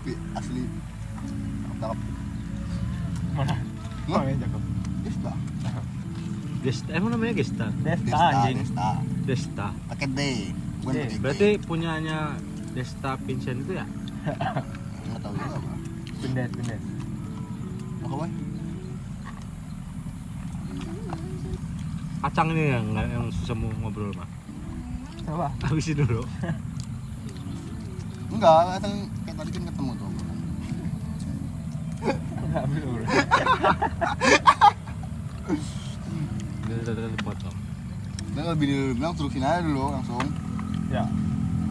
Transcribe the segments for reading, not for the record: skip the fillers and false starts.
tapi asli cakep. Mana? Hah? Mana yang cakep? Desta. Desta, emang namanya Desta? Desta anjing. Desta. Desta. Pakai D, bukan pakai G. Berarti punyanya Desta Vincent itu ya? Nggak tahu juga apa. Pendet. Apa boy? Acang ini yang susah mau ngobrol mah. Apa? Habisin dulu. Enggak, kan kayak tadi kan ketemu tuh. Enggak bro. Udah dipotong. Dan lebih bilang terusin aja dulu langsung. Ya.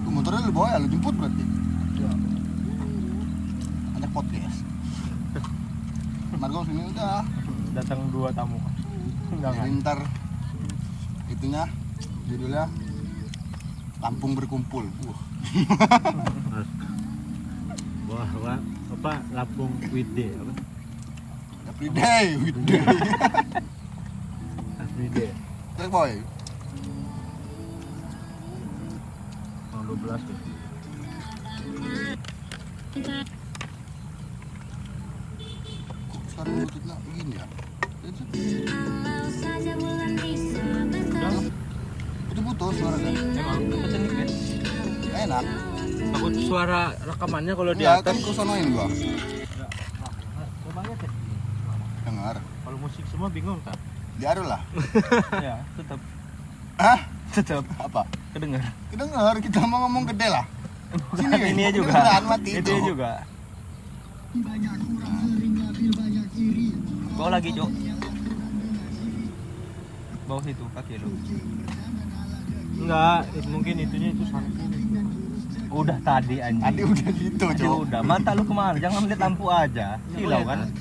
Tuh motornya lu bawa ya, lu jemput berarti. Ya. Ada podcast. Margo sini udah. Datang 2 tamu. Undangan. Jadi ntar itunya judulnya Lampung Berkumpul. Wah, apa Lampung Wide apa? Everyday, weekday. Everyday. Cek boy. Tahun 12 tuh. Kok sekarang lututnya begini ya? Putus-putus suara kan? Emang pesen nih kan? Gak enak. Takut suara rekamannya kalau di Ya atas. kan kusonoin gua. Coba lihat ya. Dengar. Kalau musik semua bingung kan? Diaruh lah. Ya, tetap Hah? apa? Kedengar. Kedengar kita mau ngomong gede lah. Sini Ini ya, juga. beneran mati Itu itu. juga. Bawa lagi, Cok. Bawa situ kaki lu. Enggak, mungkin itunya itu sana. Udah tadi anjing. Tadi udah gitu, Tadi Cok. udah. Mata lu kemana? Jangan lihat lampu aja. Silau kan?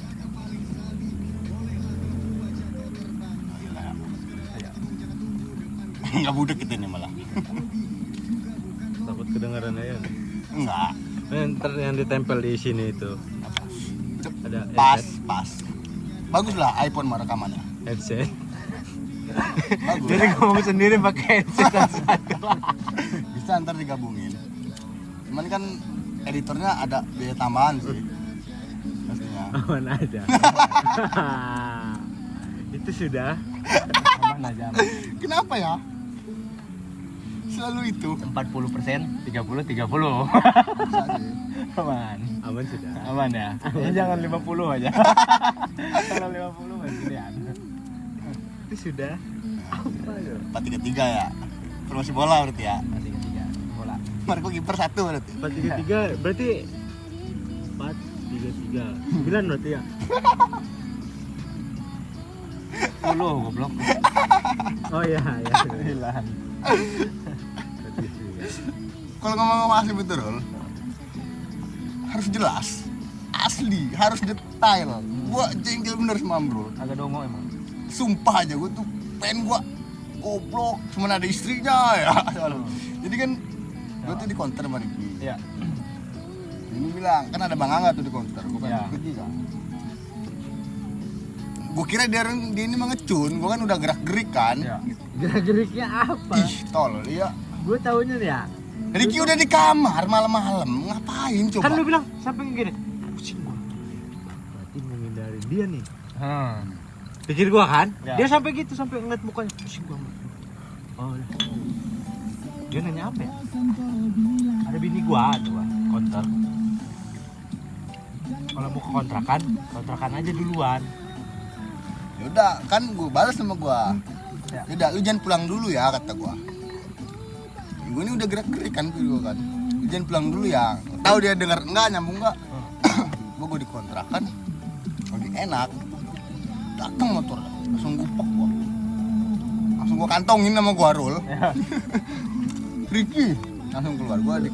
Enggak budek kita ini malah. Takut kedengaran aja. Enggak. Ntar yang ditempel di sini itu ada Pas. Bagus lah iPhone mah rekamannya. headset. Bagus. Jadi ngomong sendiri pakai headset satu. Bisa ntar digabungin. Cuman kan editornya ada biaya tambahan sih. Pastinya. Aman aja. Itu sudah. Aman aja. Kenapa ya? Selalu itu. 40%, 30. Bisa sih. Aman. Aman sudah. Aman ya. Jangan 50 aja. Kalau 50 masih ada. Itu sudah. Apa ya? 4-3-3 ya. Promosi bola berarti ya. Masih ketiga bola. Marco kiper 1 berarti. 4-3-3 berarti 4-3-3 9 berarti ya. 10 goblok. Oh iya ya. 9. Kalau ngomong-ngomong asli betul, harus jelas. Asli, harus detail. Gua jengkel bener sama bro. Agak dongo emang. Sumpah aja gua tuh pengen gua goblok, cuman ada istrinya ya. Jadi kan gua tuh di counter sama Ricky. Iya. Ini bilang, kan ada Bang Angga tuh di counter, gua pengen Ya. pergi kan. Gua kira dia ini mah ngecun, gua kan udah gerak-gerik kan. Iya. Gerak-geriknya apa? Ih, tol, iya. Gue taunya nih ya. Ricky udah di kamar malam-malam, ngapain coba? Kan lu bilang sampai gini. Pusing gua. Berarti menghindari dia nih. Pikir gua kan? Ya. Dia sampai gitu, sampai ngeliat mukanya. Pusing gua. Oh. Dia nanya apa ya? Ada bini gua tuh, konter. Kalau mau ke kontrakan aja duluan. Yaudah, kan gua balas sama gua. Ya. Yaudah, lu jangan pulang dulu ya, kata gua. Gua ini udah gerak-gerik kan gua kan. Lu jangan pulang dulu ya. Tahu dia dengar enggak, nyambung enggak? Gua di kontrakan. Lagi enak. Datang motor, langsung gupek gua. Langsung gua kantongin sama gua roll. Ya. Ricky langsung keluar gua di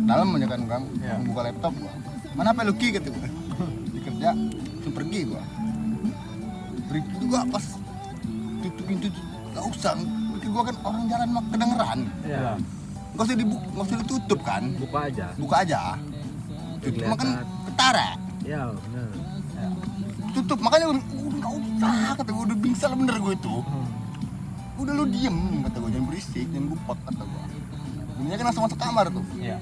dalam aja kan gua. Ya. Buka laptop gua. Mana apa Lucky kata gua. Dikerja, langsung pergi gua. Ricky juga pas tutup pintu, gak usah. Ricky gua kan orang jalan mah kedengeran. Iya. Gak usah gak usah ditutup kan. Buka aja. Buka aja. Tutup mah kan Kelihatan. ketara. Iya, benar. Tutup makanya udah gak usah kata gua, udah bingsal bener gua itu. Udah lu diem kata gua, jangan berisik, jangan gupot kata gua. Bininya kan langsung masuk kamar tuh. Iya.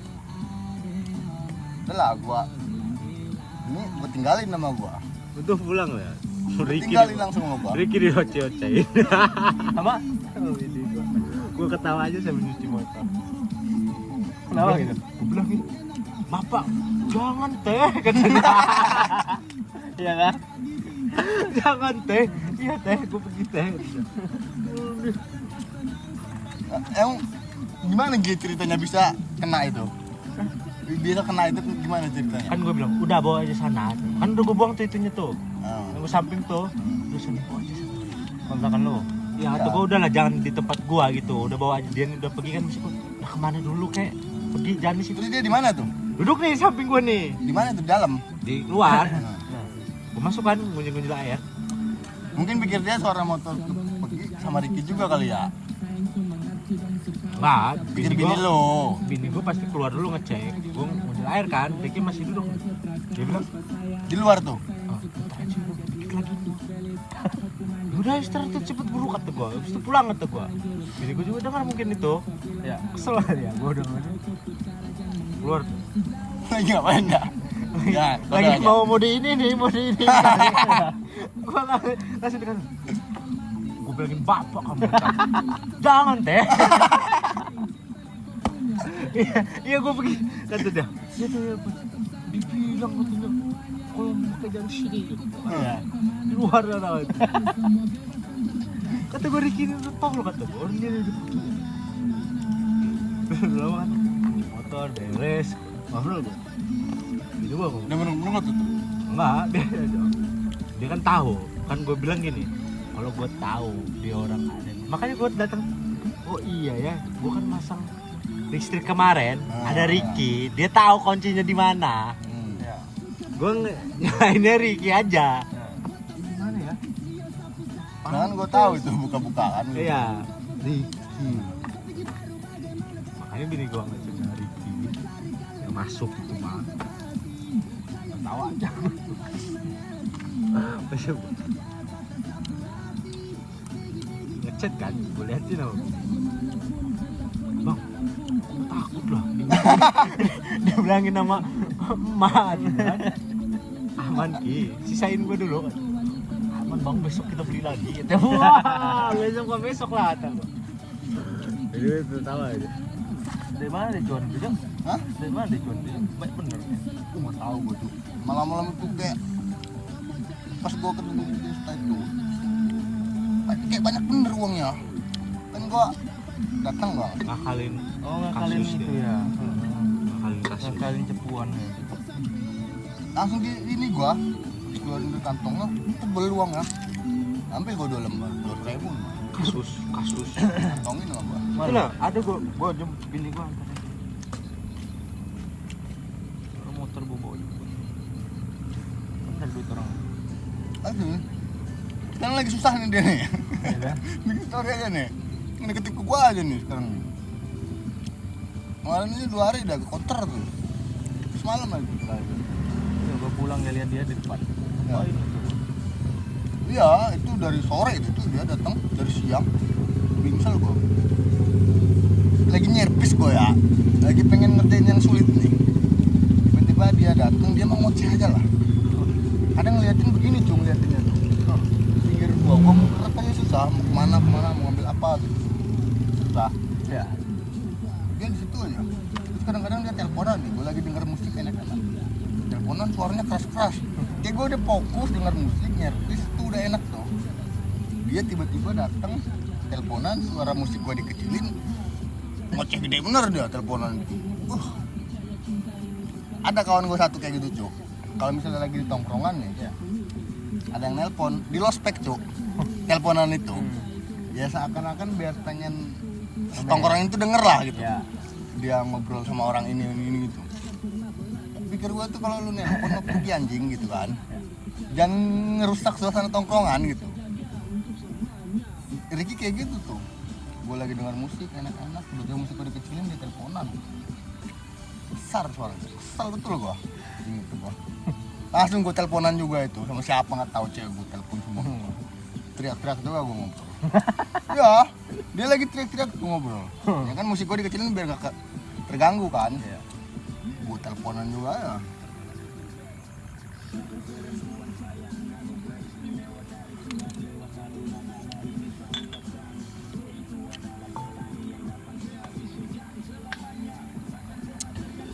Udah lah gua ini gua tinggalin sama gua. Udah pulang ya. Gua tinggalin langsung sama gua. Ricky di oce-ocein. Sama? Oh, ini gua ketawa aja sambil nyuci motor. Kenapa gitu? Gua bilang gini, "Bapak, jangan teh," katanya. Iya kan? Jangan teh. Iya teh, gua pergi teh. Emang gimana gitu ceritanya bisa kena itu? Bisa kena itu gimana ceritanya? Kan gua bilang, "Udah bawa aja sana." Kan udah gua buang tuh itunya tuh. Oh. Yang samping tuh. Terus sana bawa aja sana. Kontrakan lu. Ya, atau gua udahlah jangan di tempat gua gitu. Udah bawa aja dia udah pergi kan mesti gua. Nah, kemana dulu kek? Pergi jangan di situ. Terus dia di mana tuh? Duduk nih samping gua nih. Di mana tuh? Dalam. Di luar. Nah, Gua masuk kan ngunjil-ngunjil air. mungkin pikir dia suara motor pergi sama Ricky juga kali ya. Enggak, Pikir bini lo. Bini gua pasti keluar dulu ngecek. Gua ngunjil air kan, Ricky masih duduk. Dia bilang, Di luar tuh. "Oh, bentar aja bro, dikit lagi." Udah istirahat tuh cepet buru kata gua. Habis itu pulang kata gua. Bini gua juga dengar mungkin itu. Ya. Kesel kan ya, gua udah keluar tuh. Lagi ngapain ya? Ya, Lagi mau di ini nih, mau di ini. Gua langsung dekat. Gua bilangin bapak kamu. Jangan teh. Iya gua pergi kata dia. Iya tuh ya, dibilang katanya kalau mau pakai jalan sini. Ya, di luar ada itu. Kata gua Ricky ini tau lo kata gua orang dia di lama kan motor beres ngobrol gua. Itu gua ngomong. Udah menunggu tuh. Enggak, dia kan tahu. Kan gue bilang gini, kalau gue tahu dia orang ada. Makanya gue datang. Oh iya ya, gue kan masang listrik kemarin. Ada Ricky, dia tahu kuncinya di mana. Ya. Gue nyalainnya Ricky aja. Gimana ya? Kan gue tahu itu buka-bukaan. Iya, Ricky. Makanya bini gue ngeceknya Ricky yang masuk itu mah. Tahu aja. Masih ngechat kan, gue liatin apa bang, aku takut lah. Dia bilangin nama emak kan. Aman Ki, sisain gue dulu. Aman bang, besok kita beli lagi. Wah, besok lah kata gue. Jadi itu tahu aja. Dari mana dia cuan juga? Hah? Dari mana dia cuan juga? Baik bener. Nggak tahu gue tuh. Malam-malam itu kayak pas gue ketemu di desa itu, kayak banyak bener uangnya. Kan gue datang bang. Ngakalin. Oh, ngakalin Kasus itu dia. ya. Ngakalin kasus. Ngakalin cepuan ya. Langsung di ini gue keluarin dari kantongnya, tebel uangnya. Ambil gue 2 lembar, 2.000. Kasus. Kantongin sama gue. Mana? Ada gua jemput bini gua antar aja. Motor gua bawa juga. Kan duit orang. Aduh, sekarang lagi susah nih dia nih. Ya kan? Bikin story aja nih. Ini ketipu gue aja nih sekarang. Kemarin ini 2 hari udah kotor tuh. Semalam aja. Ya, gua pulang lihat dia di depan. Ya. Oh, itu. Iya, itu dari sore itu tuh dia datang dari siang. Bingsel gua. Lagi nyerpis gua ya. Lagi pengen ngerjain yang sulit nih. Tiba-tiba dia datang, dia mau ngoceh aja lah. Kadang ngeliatin begini cuy ngeliatinnya tuh. Pinggir gua mau gerak aja susah. Mau kemana, mau ngambil apa gitu. Susah. Ya. Dia di situ aja. Terus kadang-kadang dia teleponan nih. Gua lagi denger musik enak-enak. Teleponan suaranya keras-keras. Kayak gua udah fokus denger musik, nyerpis tuh udah enak tuh. Dia tiba-tiba datang teleponan, suara musik gua dikecilin, ngoceh gede bener dia teleponan. Ada kawan gua satu kayak gitu cuk. Kalau misalnya lagi di tongkrongan nih, Ya. ada yang nelpon di lospek cuk. Teleponan itu, ya seakan-akan biar pengen tongkrongan itu denger lah gitu. Ya. Dia ngobrol sama orang ini gitu. Pikir gua tuh kalau lu nelpon mau pergi anjing gitu kan. Jangan ngerusak suasana tongkrongan gitu. Ricky kayak gitu tuh. Gue lagi dengar musik enak-enak, tiba-tiba musik gue dikecilin dia teleponan. Besar suaranya, kesel betul gua. Gitu gua. Langsung gue teleponan juga itu sama siapa nggak tahu cewek gue telepon semua. Teriak-teriak juga gue ngobrol. Ya, dia lagi teriak-teriak gue ngobrol. Ya kan musik gue dikecilin biar nggak terganggu kan. Ya. Gue teleponan juga ya.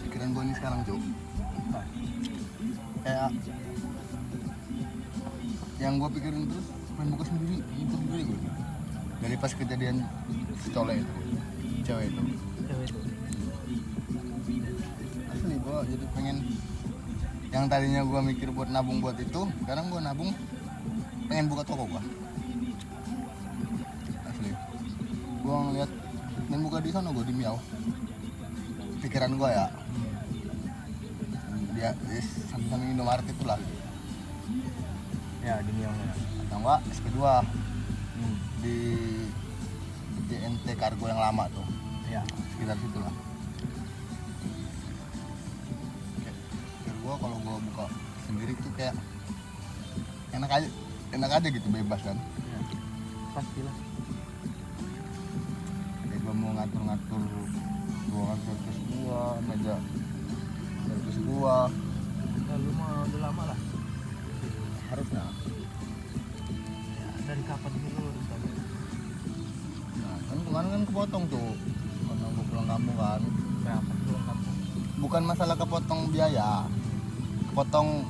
Pikiran gue ini sekarang Cuk, kayak yang gue pikirin terus pengen buka sendiri gue. Dari pas kejadian si Cole itu, cewek itu. Asli gue jadi pengen, yang tadinya gue mikir buat nabung buat itu, sekarang gue nabung pengen buka toko gue. Asli gue ngeliat pengen buka di sana, gue di Miao. Pikiran gue ya, dia samping Indomaret itulah, Ya di Miongnya. atau enggak SP2 di JNT Kargo yang lama tuh, Ya. sekitar situ lah. Pikir gue kalau gue buka sendiri tuh kayak enak aja gitu, bebas kan. Ya. Pastilah. Kayak gue mau ngatur ruangan servis gue, meja servis gue, Ya, lu mah udah lama lah. harusnya. Ya, dari kapan ini lu udah tahu? Nah, kan kemarin kan kepotong tuh karena gue pulang kampung kan. Berapa lu kampung? Bukan masalah kepotong biaya, kepotong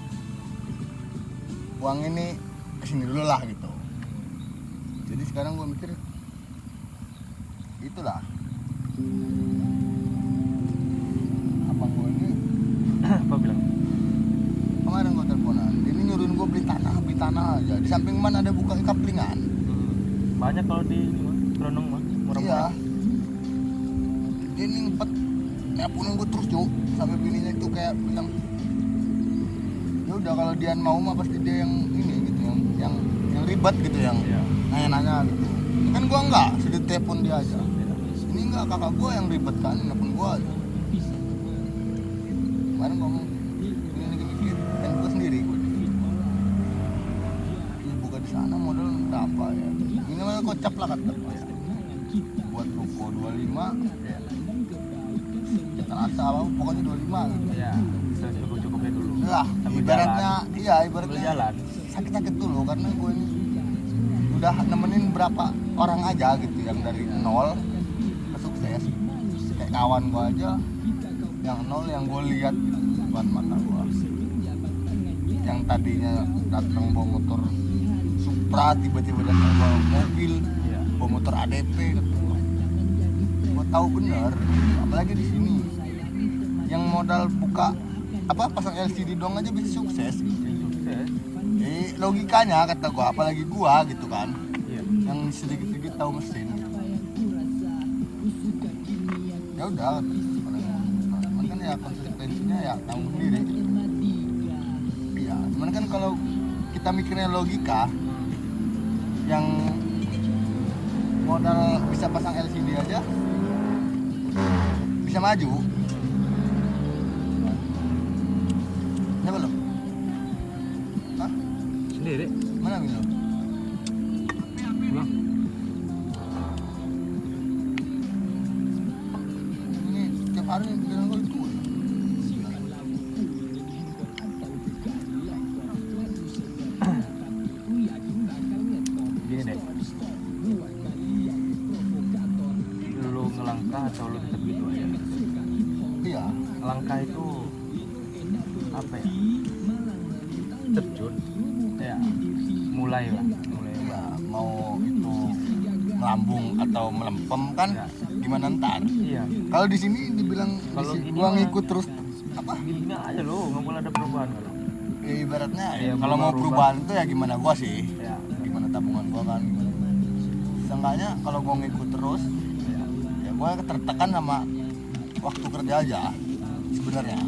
uang ini kesini dulu lah gitu. Jadi sekarang gue mikir itulah, abang gue ini Apa bilang? kemarin gue teleponan, dia ini nyuruhin gue beli tanah aja. Di samping mana ada buka kaplingan. Banyak kalau di ini mah, Brondong mah, Iya. murah-murah. Dia ini ngempet nelponin gue terus Cuk, sampai bininya itu kayak bilang, ya udah kalau Dian mau mah pasti dia yang ini gitu, yang ribet gitu, yang Iya. nanya-nanya gitu. Kan gua enggak, sedih telepon dia aja. Ini enggak, kakak gua yang ribet kan, nelpon gua aja. Kemarin ngomong, ini lagi mikir, kan gua sendiri gua. Ya, buka di sana modal berapa ya? Ini mah kocap lah kata gua ya. Buat ruko 25, ya. Kita rasa apa, pokoknya 25 gitu. Ya, cukup-cukupnya dulu. Lah, Sambil ibaratnya, jalan. iya Sambil ibaratnya jalan. sakit-sakit dulu karena gue ini udah nemenin berapa orang aja gitu yang dari nol ke sukses. Kayak kawan gue aja yang nol yang gue lihat gitu, depan mata gue, yang tadinya datang bawa motor Supra tiba-tiba datang bawa mobil, Iya. bawa motor ADP gitu. Gue tahu bener, apalagi di sini yang modal buka apa pasang LCD doang aja bisa sukses gitu. Sukses. Jadi logikanya kata gua, apalagi gua gitu kan, Iya. yang sedikit-sedikit tahu mesin. Ya udah, cuman kan ya konsekuensinya ya tanggung sendiri. Iya, cuman kan kalau kita mikirnya logika, yang modal bisa pasang LCD aja bisa maju. Ya belum? Hah? Sendiri. Mana Milo? Pulang. Ini tiap hari bilang gue itu. Gini deh. Lu ngelangkah atau lu tetap gitu aja? Iya. Langkah itu apa ya? Terjun. Ya, mulai lah. Ya, mau itu melambung atau melempem kan Ya. gimana ntar. Iya. Kalau di sini dibilang Kalau gini gua mah- ngikut terus apa? Gini aja lo, nggak boleh ada perubahan kalau. Ya ibaratnya Iya, kalau mau berubah. perubahan itu ya gimana gua sih. Ya. Gimana tabungan gua kan. Seenggaknya kalau gua ngikut terus Ya. ya gua tertekan sama waktu kerja aja sebenarnya.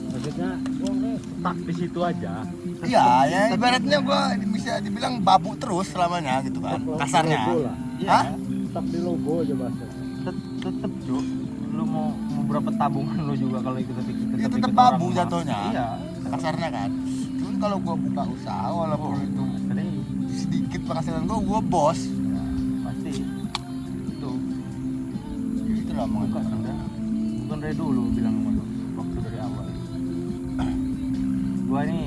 Maksudnya stuck di situ aja. Iya, ya ibaratnya gua bisa dibilang babu terus selamanya gitu kan. Kasarnya. Logo lah. Iya. Hah? Stuck di logo aja bahasa. Tetep Jo, lu mau berapa tabungan lu juga kalau ikut Ya tetep ikut babu orang mah. jatuhnya. Iya. Kasarnya kan. Cuman kalau gua buka usaha walaupun itu Tadi sedikit penghasilan gua bos. ya, pasti itu Ya, itu lah buka omongan. sudah. bukan dari dulu bilang sama lu waktu dari awal. Gua nih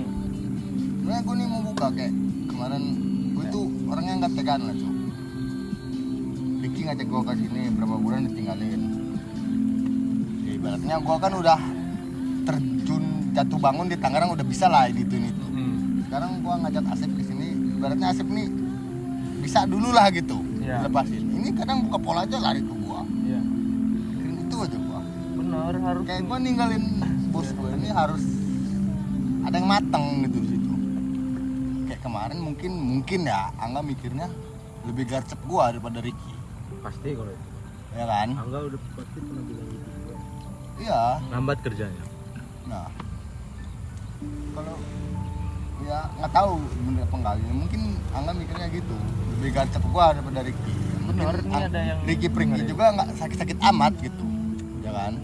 Sebenarnya gue nih mau buka kayak kemarin gue tuh orangnya nggak tegaan lah cuy. Ricky ngajak gue ke sini berapa bulan ditinggalin. Ya, ibaratnya gue kan udah terjun jatuh bangun di Tangerang udah bisa lah ini itu. Sekarang gue ngajak Asep ke sini, ibaratnya Asep nih bisa dulu lah gitu, Iya. dilepasin. Ini kadang buka pola aja lari ke gue. iya Itu aja gue. bener harus Kayak gue ninggalin bos gue ini harus ada yang mateng gitu di situ. Kayak kemarin mungkin ya Angga mikirnya lebih garcep gue daripada Ricky, Pasti kalau itu. ya kan? Angga udah pasti pernah bilang gitu juga. Iya. Lambat kerjanya. Nah, kalau ya nggak tahu bener apa enggak, ya mungkin Angga mikirnya gitu, lebih garcep gue daripada Ricky. Mungkin Bener, ini ada yang Ricky pergi bener ya. juga nggak sakit-sakit amat gitu, ya kan?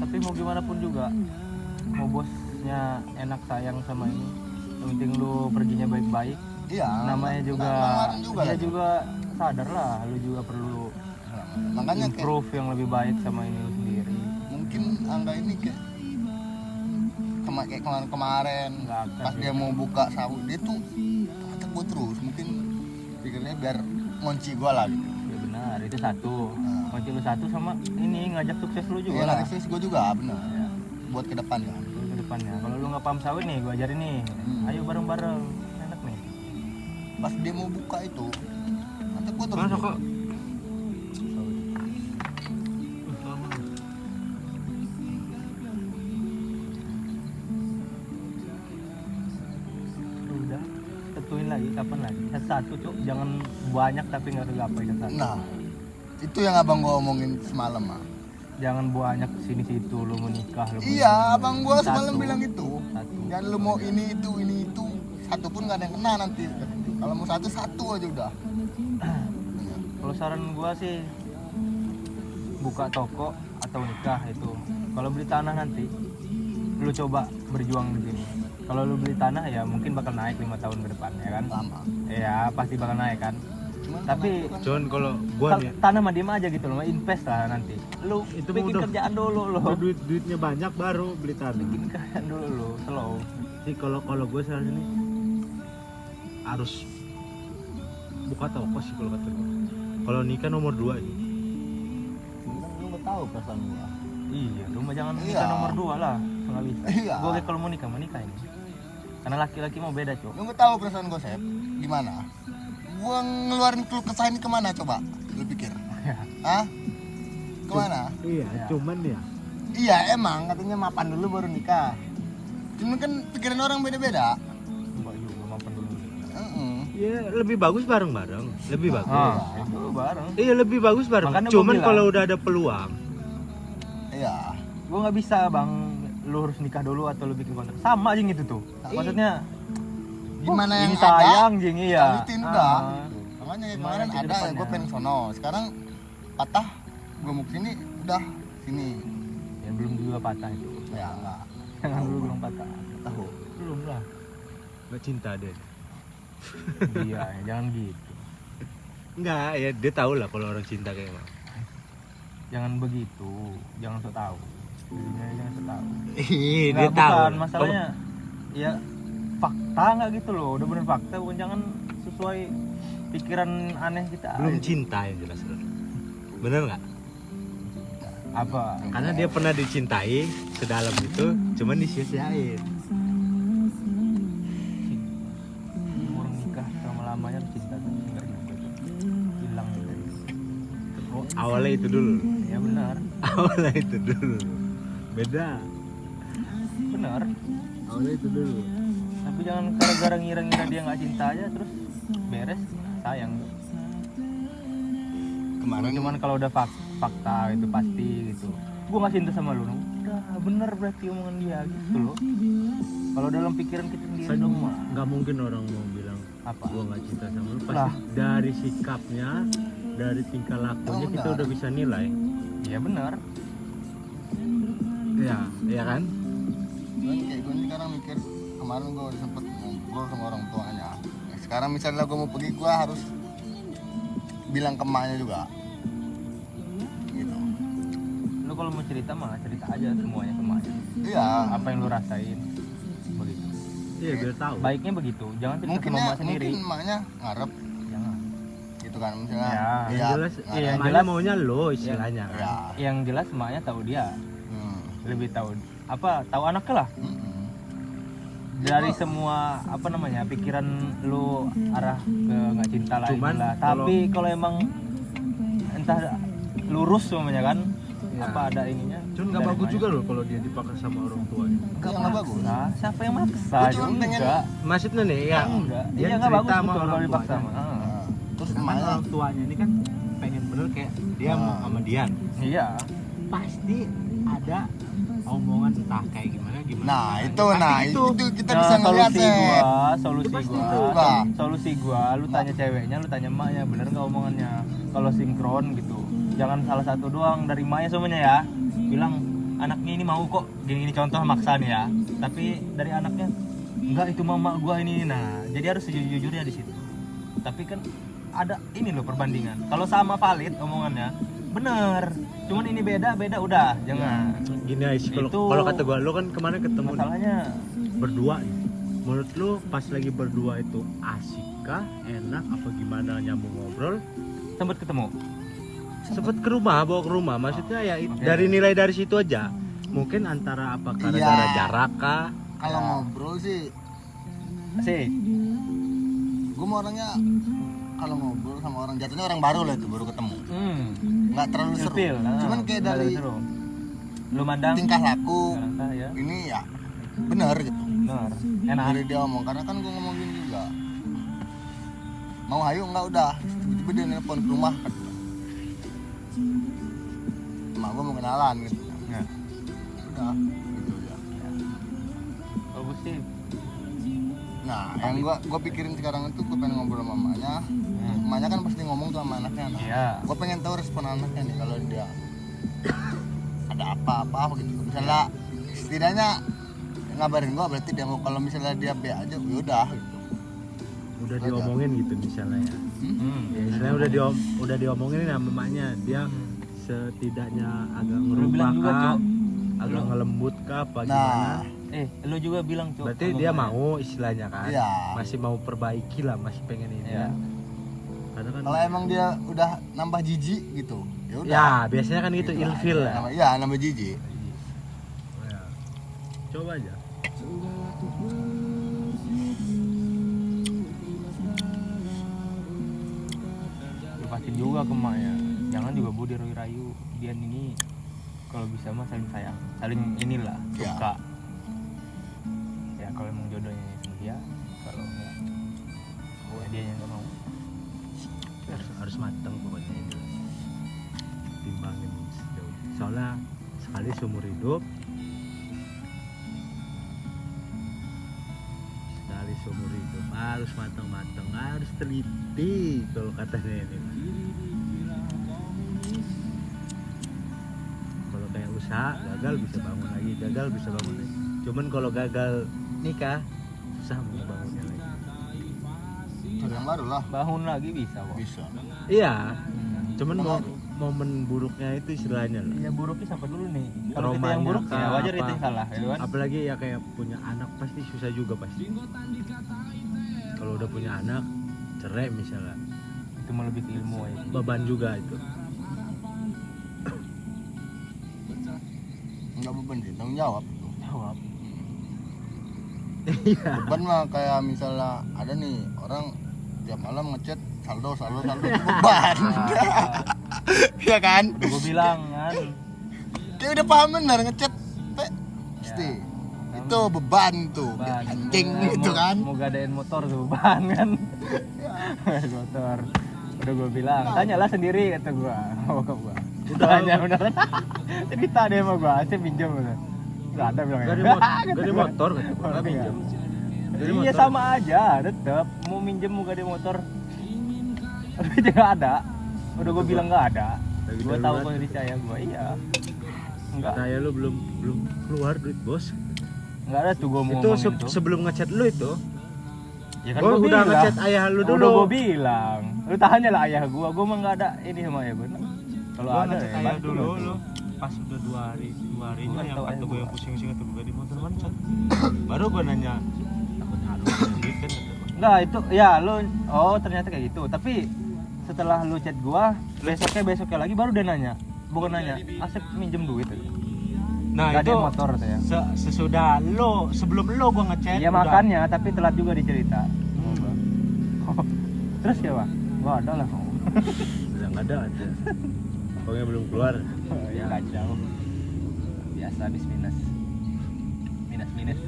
tapi mau gimana pun juga mau bosnya enak sayang sama ini yang penting lu perginya baik-baik. Iya. Namanya juga kemarin juga dia lah. juga sadar lah lu juga perlu Makanya kayak improve yang lebih baik sama ini lu sendiri. mungkin Angga ini kayak kemarin Nggak akan pas dia mau buka sawit dia tuh kata gue terus mungkin pikirnya biar ngunci gue lah gitu. Ya benar, itu satu. Nah. Kunci lu satu sama ini ngajak sukses lu juga Ya lah. referensi gue juga bener Ya, buat ke depan kan. lu ke depannya. Kalau lu nggak paham sawit nih, gua ajarin nih. Ayo bareng-bareng. Enak nih. Pas dia mau buka itu kata gue terus Mana nih, kok? Udah, tentuin lagi kapan lagi. Satu, Cuk. Jangan banyak tapi nggak kegapai satu. nah itu yang abang gue omongin semalam ah. Jangan banyak sini situ lu mau nikah lu. mau Iya ini. abang gue semalam Satu. bilang itu Satu. jangan lu mau ini itu satu pun gak ada yang kena nanti. Kalau mau satu aja udah. Kalau saran gua sih buka toko atau nikah itu. Kalau beli tanah nanti lu coba berjuang di sini. Kalau lu beli tanah ya mungkin bakal naik 5 tahun ke depan ya kan. Lama. Ya pasti bakal naik kan. Cuman Tapi Cuman kalau gua nih tanah mah diem aja gitu loh, invest lah nanti. Lu Itu bikin udah- kerjaan dulu lo. duitnya banyak baru beli tanah. Bikin kerjaan dulu lo, slow. Sih kalau gue sekarang ini harus buka toko sih kalau kata gue. Kalau nikah nomor 2 ini. lu nggak tahu perasaan gua. Iya, lu mah jangan Iya. nikah nomor 2 lah, nggak bisa. Iya. Gua kalau mau nikah ini. Karena laki-laki mau beda, Cok. Lu nggak tahu perasaan gua Sep gimana? Gua ngeluarin keluh kesah ini kemana coba? Lu pikir? Hah? Kemana? Iya, Ya. cuman ya Iya emang katanya mapan dulu baru nikah. Cuman kan pikiran orang beda-beda. Mbak juga mapan dulu. ya lebih bagus bareng-bareng. Lebih bagus. Itu bareng. Iya, lebih bagus bareng. Makanya gua Cuman bilang. kalau udah ada peluang, Iya. Gua nggak bisa, Bang. Lu harus nikah dulu atau lu bikin kontrak. Sama aja gitu tuh. Maksudnya Gimana yang ini ada? sayang jing iya. Lanjutin udah. Ah. Makanya Gimana kemarin nanti ke ada depannya? gue pengen sono. Sekarang patah gue mau kesini udah sini. Ya belum juga patah itu. Ya enggak. Jangan dulu belum patah. Tahu. Belum lah. nggak cinta deh. Iya, ya, jangan gitu. Enggak, ya dia tahu lah kalau orang cinta kayak apa. Jangan begitu. Jangan sok tahu. Dirinya jangan sok tahu. Iya, dia Nggak, tahu. bukan masalahnya. Ya fakta nggak gitu loh. Udah bener fakta, bukan jangan sesuai pikiran aneh kita. Belum aja. cinta yang jelas. Bener nggak? Apa? Karena dia pernah dicintai sedalam itu, cuman disia-siain. Orang nikah lama-lamanya cinta tuh enggak juga tuh. Hilang dari. Oh, awalnya itu dulu. Ya benar. Awalnya itu dulu. Beda. Benar. Awalnya itu dulu. Tapi jangan gara-gara ngira-ngira dia nggak cinta aja terus beres sayang. Kemarin Cuman kalau udah fakta itu pasti gitu. Gua nggak cinta sama lu. Udah bener berarti omongan dia gitu loh. Kalau dalam pikiran kita sendiri Kan dong mah. nggak mungkin orang mau bilang Apa? gua nggak cinta sama lu. Pasti Lah. dari sikapnya, dari tingkah lakunya kita benar. udah bisa nilai. Iya benar. Iya, iya kan? cuman kayak gue ini sekarang mikir kemarin gue udah sempet ngobrol sama orang tuanya. Nah, sekarang misalnya gue mau pergi gue harus bilang ke emaknya juga. Gitu. Lu kalau mau cerita mah cerita aja semuanya ke emaknya. Iya. Apa yang lu rasain begitu. Iya biar tahu. Baiknya begitu, jangan cerita Mungkin sama emak sendiri. mungkin emaknya ngarep Jangan. gitu kan misalnya. Ya, Yang jelas, ngarep. yang emaknya jelas- maunya lo istilahnya. kan. Ya. Yang jelas emaknya tahu dia, Hmm. lebih tahu tahu anaknya lah. Mm-mm. Dari semua apa namanya pikiran lu arah ke nggak cinta lagi Cuman lah. kalau- Tapi kalau emang entah lurus semuanya kan, Ya. apa ada ininya. Cuman nggak dari bagus emaknya. juga loh kalau dia dipaksa sama orang tuanya. Enggak bagus. Nah, siapa yang maksa? Gua cuma pengen- Enggak. Maksudnya nih ya, Enggak. dia Iya enggak bagus cerita sama betul kalau orang dipaksa tuanya. mah. Ah. Nah, terus Kan emaknya orang tuanya ini kan pengen bener kayak dia mau sama dia. Iya. Pasti ada omongan entah kayak gimana. nah itu Pasti nah gitu. itu kita Nah, bisa ngeliat solusi Sep. solusi Itu pasti gua, berubah. solusi gua, lu tanya ceweknya, lu tanya emaknya, bener nggak omongannya? Kalau sinkron gitu, jangan salah satu doang dari emaknya semuanya ya. Bilang anaknya ini mau kok, gini contoh maksa nih ya. Tapi dari anaknya, enggak itu mama gua ini. Nah, jadi harus sejujurnya di situ. Tapi kan ada ini loh perbandingan. Kalau sama valid omongannya, bener. Cuman ini beda udah, jangan. Gini aja sih, Itu- kalau kata gua, lu kan kemarin ketemu nih, Masalahnya berdua nih. Menurut lu pas lagi berdua itu asik kah, enak apa gimana nyambung ngobrol? sempet ketemu. Sempet ke rumah, bawa ke rumah. Maksudnya ya Oke. dari nilai dari situ aja. Mungkin antara apa karena Iya. gara jarak kah? Kalau Ya. ngobrol sih Asik. gue mau orangnya kalau ngobrol sama orang jatuhnya orang baru lah itu baru ketemu nggak terlalu seru Ilfil, cuman kayak dari seru. Lu mandang tingkah laku Langkah, ya. ini ya benar gitu Benar. Enak. dari dia ngomong karena kan gue ngomong gini juga mau hayu nggak udah tiba-tiba dia nelpon ke rumah kan emak gue mau kenalan gitu Ya. udah gitu ya Bagus sih. nah yang gue pikirin sekarang itu gue pengen ngobrol sama emaknya emaknya kan pasti ngomong tuh sama anaknya nah Iya. gue pengen tahu respon anaknya nih kalau dia ada apa-apa gitu misalnya setidaknya ngabarin gue berarti dia mau kalau misalnya dia B aja yaudah gitu Udah Aja. diomongin gitu misalnya ya. Ya, istilahnya udah diomongin sama emaknya, dia setidaknya agak Lu ngerubah bilang juga, kah, Cok. agak ngelembut kah apa nah gimana? Lu juga bilang, Cok. Berarti sama dia emaknya. mau istilahnya kan, Iya. masih mau perbaiki lah, masih pengen ini. Iya. Karena kan, kalau emang dia udah nambah jijik gitu ya udah ya biasanya kan gitu, ilfil lah. iya nambah jijik Ya. Coba aja. Lepasin juga ke emaknya. Jangan juga budi rayu dia ini kalau bisa mah saling sayang, saling inilah Iya. suka. Ya kalau emang jodohnya sama dia, kalau enggak ya dia yang enggak mau. Harus matang pokoknya ini. Timbangin sejauh. Soalnya sekali seumur hidup, sekali seumur hidup harus matang-matang, harus teliti kalau katanya ini. Kalau kayak usaha gagal bisa bangun lagi, gagal bisa bangun lagi. Cuman kalau gagal nikah susah mau bangunnya lagi. cari yang baru lah Bangun lagi bisa kok. bisa Iya, cuman momen buruknya itu istilahnya lah. Ya buruknya sampai dulu nih. Kalau kita Traumanya yang buruk ya kah, wajar apa? itu yang salah, ya kan? Apalagi ya kayak punya anak pasti susah juga pasti. Kalau udah punya anak cerai misalnya, Itu mah lebih ke ilmu aja. beban juga itu. nggak beban sih tanggung jawab itu Jawab. Iya. beban mah kayak misalnya ada nih orang tiap malam ngechat saldo itu beban iya kan Udah gue bilang kan. dia udah paham bener ngechat pasti itu beban tuh Ban. anjing gitu kan Mau gadain motor tuh ban kan. Motor. Udah gue bilang, tanyalah sendiri kata gue. Oh ke gue. Tanya beneran. Cerita deh sama gue, saya pinjam bener. Gak ada bilang. Gak ada motor kan? Gak pinjam. Dari Iya motor. sama aja, tetep mau minjem mau gade motor. Tapi dia nggak ada. Udah gue bilang nggak ada. Lagi Gue tahu darurat. kondisi saya gue, iya. Enggak, Saya lu belum keluar duit bos. enggak ada tuh gue mau Itu ngomongin tuh. sebelum ngechat lu itu, Ya kan gua gue udah bilang. ngechat ayah lu dulu. Udah gue bilang. Lu tanya lah ayah gue mah nggak ada ini sama ayah gue. Kalau Gua ada ngechat ya ayah bantu dulu lah tuh. lu. pas udah 2 harinya Gua yang tahu kata aja gue yang gua. pusing-pusing kata gue di motor mancan. Baru gue nanya, takutnya ada duit kan kata gue. Enggak, itu ya lu ternyata kayak gitu. Tapi setelah lu chat gua, besoknya lagi baru dia nanya. Bukan nanya, Asep minjem duit itu. Nah Gak itu ada motor katanya. sesudah lo, sebelum lo gue ngechat. Iya udah. makannya, tapi telat juga dicerita. Terus ya Pak? Gak ada lah. Udah nggak ada aja. Pokoknya belum keluar. Ya kacau. Biasa habis minus. Minus.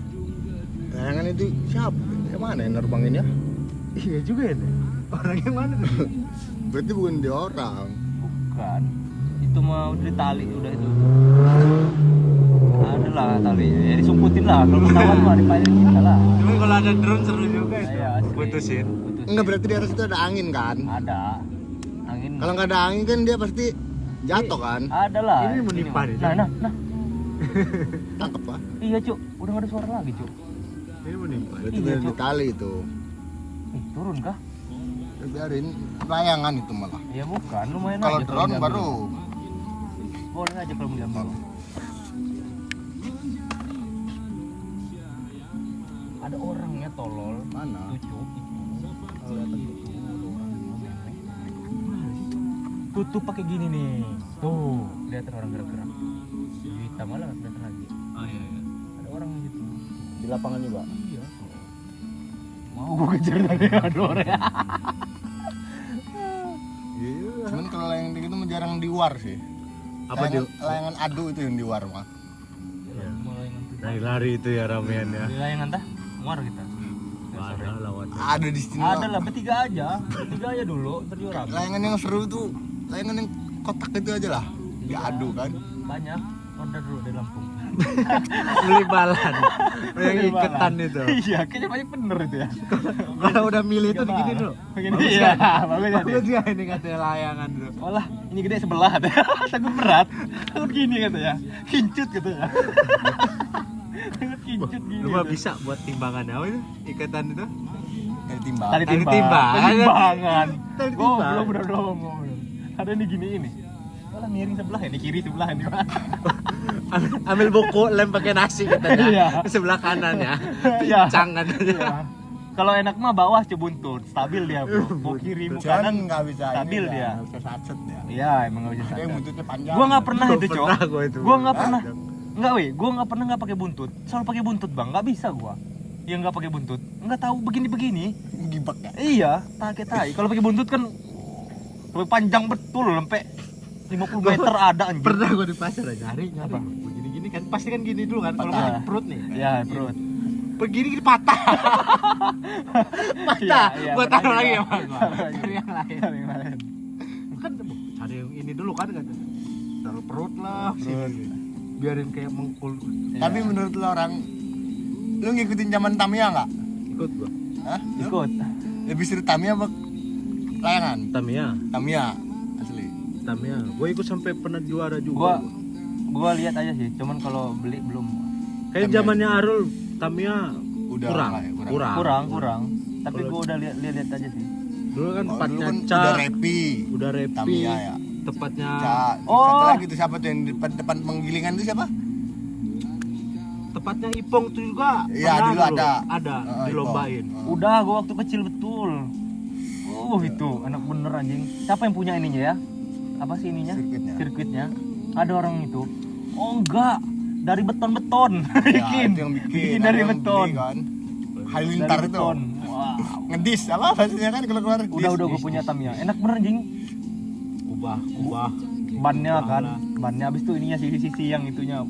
Layangan itu siapa? Yang mana yang nerbangin ya? Iya juga ya. Orang yang mana tuh? Berarti bukan dia orang. Bukan. Itu mah udah ditali udah itu. Ada lah tali. Ya disumputin lah. Kalau ketahuan mah dipayarin kita lah. Cuman kalau ada drone seru juga itu. Iya, asli. Putusin. Enggak, berarti di atas itu ada angin kan? Ada. Angin. Kalau nggak ada angin kan dia pasti jatuh kan? Ada lah. Ini menimpa Sini, nih, Nah. Tangkep pak. Iya, Cuk. Udah gak ada suara lagi, Cuk. Ini menimpa. Berarti Iya, dari Cuk. di tali itu. Turun kah? Ya, biarin layangan itu malah. Ya bukan, lumayan Kalau aja drone diambil. baru Boleh aja kalau mau diambil. Ada orangnya tolol. mana? Tutup itu. Kalau datang itu ada orang memek. Tutup pakai gini nih. Tuh, kelihatan orang gerak-gerak. Hitam malah nggak kelihatan lagi. Oh iya. Ada orang gitu. Di lapangan juga. Iya. Mau gue kejar tadi ada orang. Iya. Cuman kalau layangan gitu mah jarang di war sih. Apa layangan adu itu yang di war mah. Iya. Mulai nanti. Lari-lari itu ya ramean ya. Di layangan tah? Muar kita. Ada lawat. Ada di sini. Ada lah, bertiga aja dulu, ntar juga rame. Layangan yang seru tuh, layangan yang kotak itu aja lah. Diadu kan. Banyak, order dulu di Lampung. Beli balan. Yang Beli iketan balan. itu. Iya, kayaknya banyak bener itu ya. Kalau udah milih itu begini dulu. Begini, Bagus iya, kan? bagus ya. Bagus ya ini katanya layangan tuh. Malah ini gede sebelah katanya. Takut berat. Takut gini katanya. Hincut katanya. Takut hincut gini. Lu mah katanya. bisa buat timbangannya apa itu? Ikatan itu? Dari timbang. Tali Tali timbang. timbang. Tali timbangan. Tali Oh, timbang. belum. Ada nih gini ini. Malah miring sebelah ya, di kiri sebelah ini. Ambil buku lem pakai nasi katanya. Iya. Sebelah kanan ya. Iya. Pincang katanya. Iya. Kalau enak mah bawah buntut, stabil dia bro. Mau kiri mau Cuman kanan nggak bisa stabil ini, dia. nggak bisa satset ya. Iya emang nggak bisa Ada yang sadar. buntutnya panjang. Gua nggak pernah itu cok. Pernah gua itu. Gua nggak Hah? pernah. Nggak gua nggak pernah nggak pakai buntut. Selalu pakai buntut bang. Nggak bisa gua. Yang nggak pakai buntut. Nggak tahu begini. Gibak ya. Iya, kaget tai. Kalau pakai buntut kan sampai panjang betul sampai 50 meter ada anjing. Pernah gua di pasar aja nyari Apa? begini-gini kan pasti kan gini dulu kan kalau Patah. pakai perut nih. Iya perut. Begini patah. Patah. Iya, Gua pernah taruh lagi juga. ya, Bang. Taruh lagi. Cari yang lain. Cari yang lain. Kan cari yang ini dulu kan katanya. Taruh perut lah Perut. sini. Biarin kayak mengkul. Tapi menurut lo orang, lu ngikutin zaman Tamiya nggak? Ikut gua. Hah? Lu? Ikut. Lebih seru Tamiya apa layangan? Tamiya. Tamiya asli. Tamiya. Gua ikut sampai pernah juara juga. Gua lihat aja sih, cuman kalau beli belum. Kayak Tamiya. zamannya Arul Tamiya Udah kurang. lah ya, Kurang. Tapi Kalau- gua udah lihat aja sih. Dulu kan Oh, dulu tempatnya kan Ca, udah repi. udah Repi, Tamiya ya. tepatnya Satu Oh. lagi tuh siapa tuh yang di depan penggilingan itu siapa? tepatnya Ipong tuh juga. Iya, pernah dulu ada. Ada Ipong. dilombain. Udah, gua waktu kecil betul. Itu enak bener anjing. Siapa yang punya ininya ya? Apa sih ininya? Sirkuitnya. Ada orang itu. Oh enggak, dari beton-beton. Ya, bikin. itu yang bikin. dari Ada yang beton. beli kan. Dari Halilintar itu. beton. Wow. Ngedis apa bahasanya kan kalau keluar. Udah gua punya Tamiya. Enak bener anjing. Kubah. Bannya Kubah kan. lah. Bannya habis itu ininya sisi-sisi yang itunya.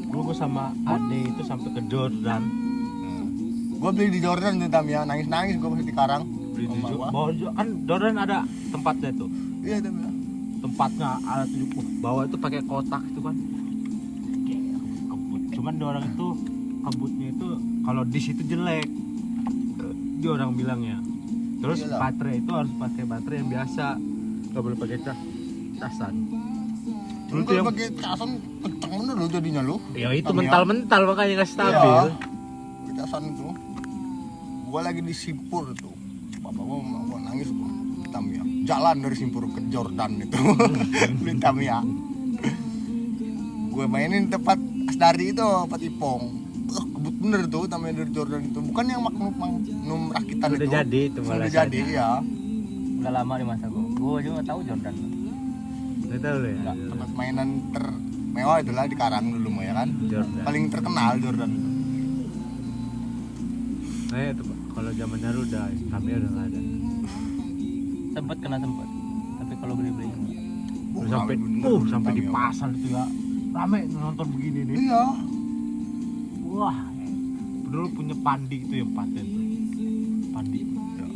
Dulu gua sama Ade itu sampai ke Jordan. Gua beli di Jordan tuh Tamiya, nangis gua pas di Karang. Beli di Sama gua. kan Jordan ada tempatnya tuh. Iya Tamiya. Tempatnya ada tuh bawah itu pakai kotak itu kan. Kayak kebut. Cuman dia orang itu kebutnya itu kalau di situ jelek. Dia orang bilangnya. Terus Iyalah. baterai itu harus pakai baterai yang biasa. Gak boleh pakai casan. Dulu Lu tuh yang pakai casan kenceng bener lu jadinya lu. ya itu Tamiya. mental-mental makanya nggak stabil. Iya. Pakai casan itu. Gua lagi di Simpur tuh. Bapak gua nangis gua. Tamiya. Jalan dari Simpur ke Jordan itu. Beli Tamiya. Gue mainin tempat Asdari itu, tempat Ipong. Kebut bener tuh namanya dari Jordan itu. Bukan yang Magnum rakitan Udah itu. jadi itu malah. Udah jadi ya. Udah lama di masa gue juga nggak tahu Jordan. Nggak tahu lo ya. Nggak. Tempat mainan termewah itulah di Karang dulu mah ya kan. Jordan. Paling terkenal Jordan. Itu kalau zamannya lu udah Tamiya udah nggak ada. Sempet tapi kalau beli Udah sampai sampai di pasar itu ya. Rame nonton begini nih. Iya. Wah. Dulu punya Pandi itu yang paten tuh. Pandi. Ya.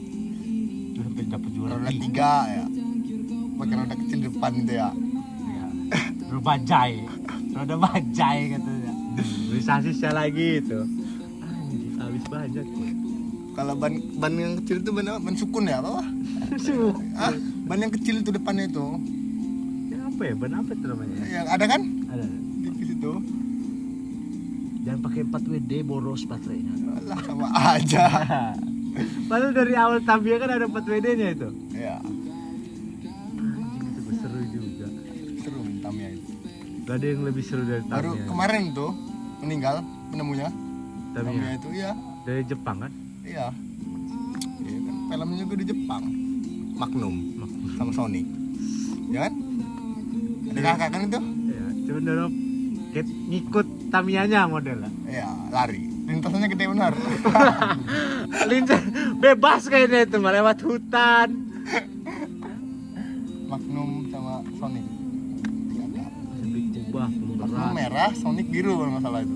Udah sampai dapat juara Roda 3 ya. Pakai roda kecil di depan itu ya. Iya. Roda bajai katanya. Beli sasisnya lagi itu. Anjir, habis banyak. Kalau ban yang kecil itu ban apa? Ban sukun ya apa? Ah, ban yang kecil itu depannya itu. Ya apa ya? Ban apa itu namanya? Yang ada kan? Ada. Tipis itu. Jangan pakai 4WD boros baterainya. Alah sama aja. Padahal dari awal Tamiya kan ada 4WD-nya itu. Ya, Anjing itu seru juga. seru Tamiya itu. Gak ada yang lebih seru dari Tamiya. Baru kemarin tuh meninggal penemunya. Tamiya Tamiya. itu iya. Dari Jepang kan? Iya. Iya kan filmnya juga di Jepang. Magnum sama Sonic. Ya kan? Ada kakak kan itu? Iya, cuma dorong ngikut Tamiyanya modelnya. Iya, lari. Lintasannya gede benar. Lintas bebas kayaknya itu mah lewat hutan. Magnum sama Sonic. Sampai kubah Magnum pemberat. merah, Sonic biru kalau nggak salah itu.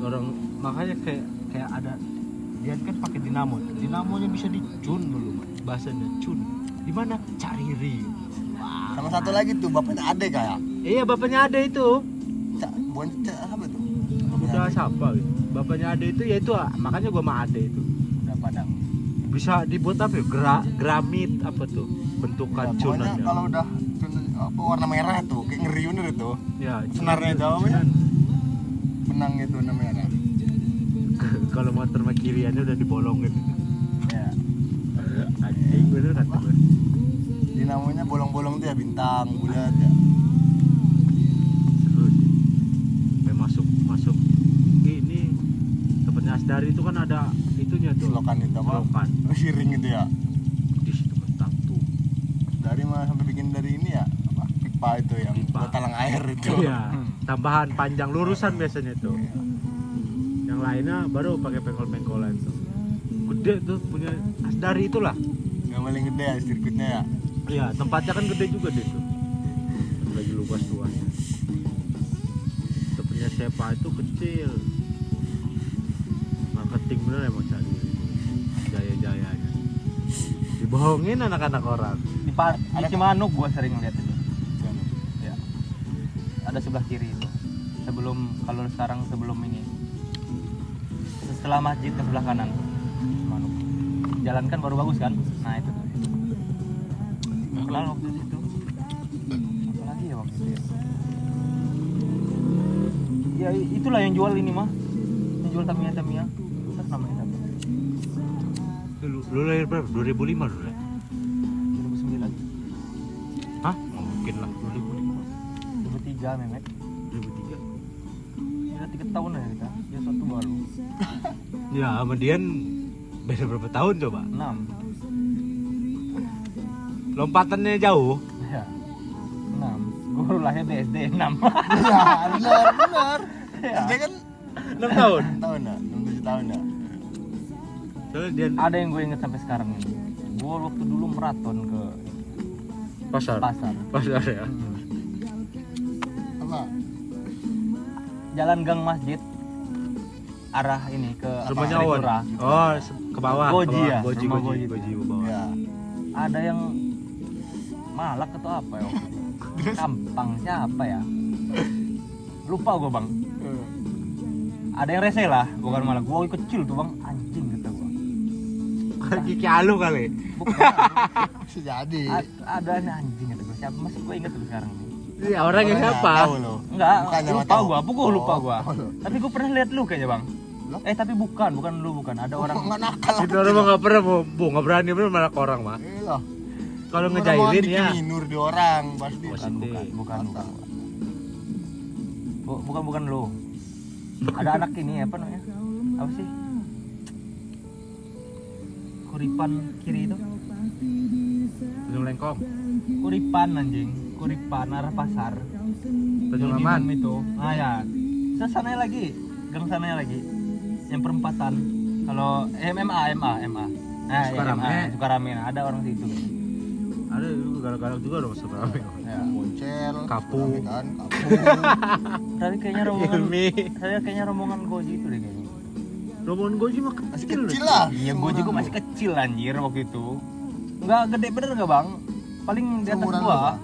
Orang makanya kayak ada dia kan pakai dinamo. Dinamonya bisa dicun dulu, bahasanya cun. Di mana? Cariri. Wah. Sama satu lagi tuh bapaknya Ade kayak. Iya, bapaknya ada itu. Bukan apa tuh? Udah siapa gitu. Bapaknya ada itu ya itu makanya gua sama Ade itu. udah padang. Bisa dibuat apa ya? Granit apa tuh? Bentukan Ya, pokoknya cunannya. kalau udah apa warna merah tuh kayak ngeri bener itu. Ya, Senarnya itu apa ya? Benang itu warna merah. Kalau motor mah kiriannya udah dibolongin. Ya. Anjing bener kata gue. Dinamonya bolong-bolong tuh ya bintang bulat ya. Seru sih. Kayak masuk ini tempatnya Asdari itu kan ada itunya tuh. Selokan itu apa? Selokan. Siring itu ya. Di situ mentak tuh. Dari mah sampai bikin dari ini ya apa? Pipa itu yang Pipa. buat talang air itu. Iya. Tambahan panjang lurusan biasanya tuh. Yang lainnya baru pakai pengkol-pengkolan tuh. Gede tuh punya Asdari itulah. Yang paling gede ya sirkuitnya ya. Iya, tempatnya kan gede juga deh tuh. Lagi luas-luasnya. Tempatnya Sepa itu kecil. Marketing bener emang cari jaya-jayanya. Dibohongin anak-anak orang. Di Cimanuk gua sering lihat itu. Ya. Ada sebelah kiri itu. Kalau sekarang sebelum ini. Setelah masjid ke sebelah kanan. Cimanuk. Jalan kan baru bagus kan? Nah itu tuh. Kenal waktu itu. Apa lagi ya waktu itu ya? Ya itulah yang jual ini mah. Yang jual Tamiya. Terus namanya siapa? Lu lahir berapa? 2005 dulu ya? 2009. Hah? Nggak mungkin lah, 2005. 2003 Memek. 2003. Udah 3 tahun ya kita. Dia satu baru. Ya, sama Dian beda berapa tahun coba? 6. Lompatannya jauh. Ya. 6. Gue baru lahir di SD 6. Iya, benar. Ya. SD kan 6 tahun. tahun ya, 7 tahun ya. Soalnya Dian Ada yang gue inget sampai sekarang ini. Gue waktu dulu maraton ke pasar. pasar. Ya. Apa? Jalan gang masjid arah ini ke Rumahnya Sri Awan. Pura. Oh, ke bawah. Goji ke bawah. ya? Goji, Rumah goji, Goji. goji ke bawah. Ya. Ada yang malak atau apa ya waktu itu? Kampang siapa ya? Lupa gue bang. Ada yang rese lah, bukan malak. Gue kecil tuh bang, anjing kata gue. Kiki Alu kali. Bukan. Bisa jadi. Ada nih anjing kata gue. Siapa? Masih gue inget tuh sekarang. Iya, orangnya siapa? Tahu lo. Enggak, Mukanya mah lupa tahu. gue. Apa gue lupa gue? Oh, lu. Tapi gue pernah lihat lu kayaknya bang. Loh? Tapi bukan lu bukan. Ada orang. Nggak nakal. Itu orang mah nggak pernah nggak berani bener malah ke orang mah. Iya. Kalau ngejailin ya. Minur di orang pasti. Oh, bukan. Bukan lo. Ada anak ini apa namanya? Apa sih? Kuripan kiri itu? Ujung Lengkong. Kuripan anjing. Kuripan arah pasar. Tanjung Di Aman. Bim itu. Ah ya. Sana lagi. Gang sana lagi. Yang perempatan. Kalau MMA. Nah, Sukarame. ya, Sukarame. Ada orang situ. Ada juga galak-galak juga dong sebenarnya. Ya. Boncel, Kapu. kan, kapu. Tadi kayaknya rombongan. Ilmi. Saya kayaknya rombongan Goji itu deh kayaknya. Rombongan Goji mah Masih kecil. kecil lah. Iya, Goji gua masih kecil anjir waktu itu. Enggak gede bener enggak, Bang? Paling di atas Seumuran gua. lu, Bang?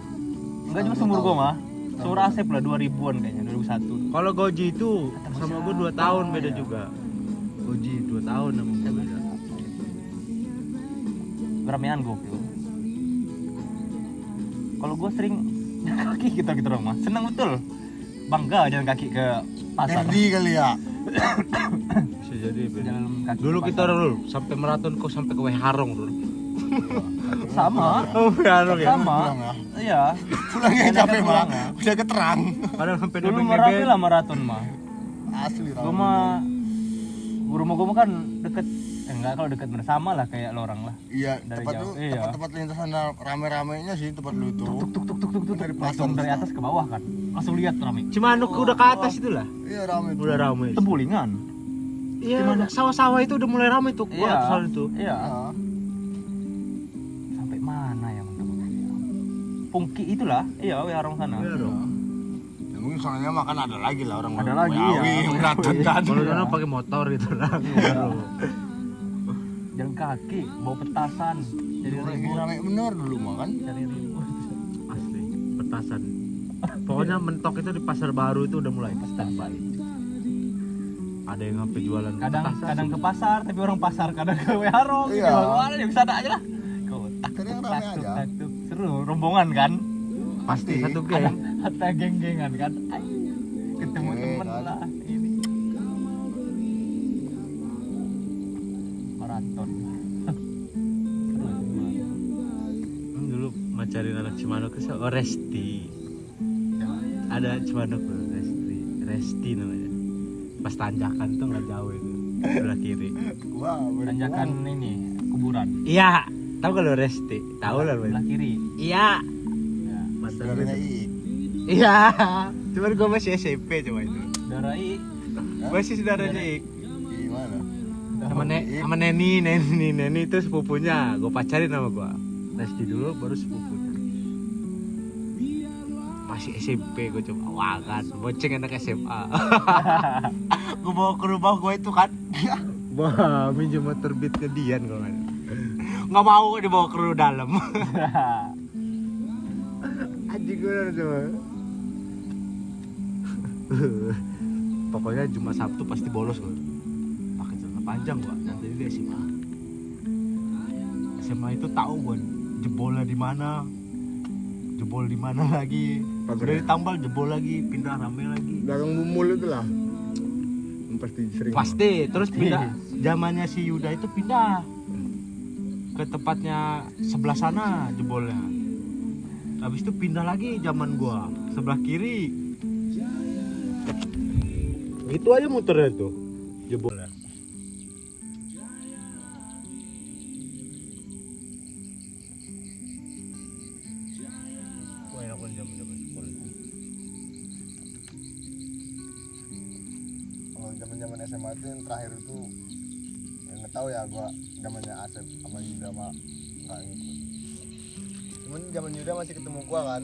Enggak cuma Tahun seumur dua gua tahun. mah. Seumur Asep lah 2000-an kayaknya, 2001. Kalau Goji itu Kata sama siapa? gue 2 tahun beda Ya. juga. Goji 2 tahun sama gue beda. Keramaian gokil. Kalau gua sering jalan kaki gitu rumah. Senang betul. Bangga jalan kaki ke pasar. Erdi kali ya. Bisa jadi beda. Jalan kaki Dulu ke kita pasar. dulu sampai maraton kok sampai ke Weharong dulu. sama. Oh, Weharong ya. Sama. Pulang ya. Iya. Pulangnya Enakan capek mah. pulang ya. Udah keterang. Padahal sampai Dulu nebeng merapi nebeng. lah maraton mah. Asli Gua mah rumah gua mah kan deket enggak kalau deket bersama lah kayak lo orang lah. Iya, Dari tempat jauh. lu, Iya. tempat lintasan rame-ramenya sih tempat lu itu. Tuk Dari langsung pasar. dari atas ke bawah kan. Langsung lihat rame. Cimanuk udah ke atas itu lah. Iya rame tuh. Udah ramai. Tembulingan. Iya, sawah-sawah itu udah mulai ramai tuh. Gua atas sana itu. Iya. Nah, Sampai mana ya menurut gua? Pungki itulah. Iya, Weharong sana. Iya dong. ya mungkin soalnya makan ada lagi lah orang Ada lagi, Wayawi ya. yang maraton kan. Kalau dulu pakai motor gitu lah. Baru. Jalan kaki, bawa petasan. Jadi Orang ribut. rame bener dulu mah kan. Cari ribut. Asli, petasan. Pokoknya mentok itu di pasar baru itu udah mulai standby. Ada yang sampai jualan Kadang ke pasar, tapi orang pasar kadang ke Weharong. Iya. Mana yang sana aja lah. Kotak. Kadang rame aja. Seru, rombongan kan. pasti Pasti. satu geng. Hatta geng-gengan kan. Ay, ketemu Iya, temen kan. lah ini. Maraton. Seru itu. Dulu macarin anak Cimanuk itu Resti. Ada Cimanuk tuh, Resti namanya. Pas tanjakan tuh nggak jauh itu, sebelah kiri. Wah, Tanjakan ini kuburan. Iya, tahu kalau Resti? Tahu lah lu. Sebelah kiri. Iya. Ya. Mantan saudaranya itu. Iik. Iya. Cuman gua masih SMP cuma itu. Darai. Masih saudaranya Ik. Gimana? Sama Neni itu sepupunya. Gua pacarin sama gua. Resti dulu baru sepupunya. Masih SMP gua coba awakan, bonceng anak SMA. Gua bawa ke rumah gua itu kan. Wah, minjem motor Beat ke Dian gua kan. Nggak mau dibawa ke rumah dalam. Anjing gue coba. Pokoknya Jumat Sabtu pasti bolos gue. Pakai celana panjang gua. Nanti di SMA. SMA itu tahu gue jebolnya di mana. Jebol di mana lagi. Udah ditambal jebol lagi, pindah rame lagi. Dagang bumul itu lah. Pasti sering. Pasti, terus pindah. Zamannya si Yuda itu pindah ke tempatnya sebelah sana jebolnya. Habis itu pindah lagi zaman gua sebelah kiri. Gitu aja muternya tuh jebolnya. Wah, enak kan zaman-zaman sekolah. Kalau zaman-zaman SMA itu yang terakhir itu yang nggak tahu ya gua zamannya Asep sama Yuda mah nggak ngikut. Cuman zaman Yuda masih ketemu gua kan.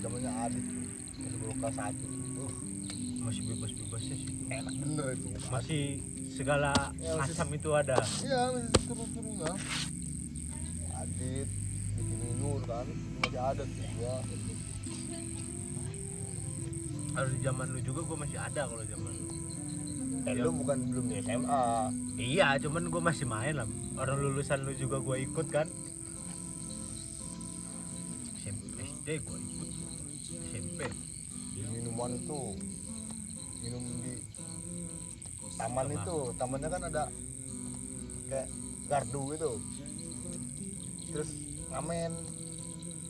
Zamannya Adit tuh. Masih baru kelas 1. Masih bebas-bebasnya sih. Enak bener itu. Masih segala Ya, masih- asam itu ada. Iya, masih seru-serunya. Adit, bikin Nur kan. Masih ada tuh gua. Harus di zaman lu juga gua masih ada kalau zaman lu. Lu bukan belum di SMA. Iya, cuman gua masih main lah. Orang lulusan lu juga gua ikut kan. SD gua ikut. SMP. Minuman itu minum di taman itu. Tamannya kan ada kayak gardu gitu. Terus ngamen.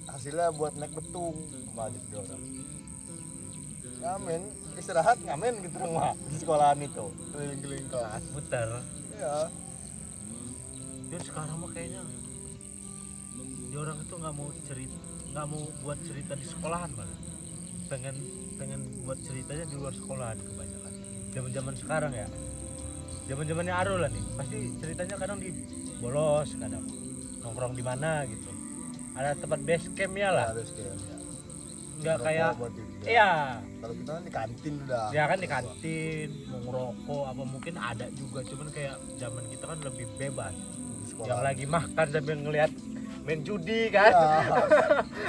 Hasilnya buat naik betung sama Adit dia orang. ngamen istirahat ngamen gitu rumah di sekolahan itu keliling-keliling kelas Putar. ya. Dia sekarang mah kayaknya dia orang itu nggak mau buat cerita di sekolahan malah. Pengen buat ceritanya di luar sekolahan kebanyakan. Zaman sekarang ya. Zamannya Arul lah nih. Pasti ceritanya kadang di bolos, kadang nongkrong di mana gitu. Ada tempat base campnya lah. Harus kayaknya Nggak Ngerokok kayak buat diri dia. iya. Kalau kita kan di kantin udah Ya kan di kantin, mau ngerokok apa mungkin ada juga, cuman kayak zaman kita kan lebih bebas. di sekolah Yang lagi makan sambil ngelihat main judi kan. ya.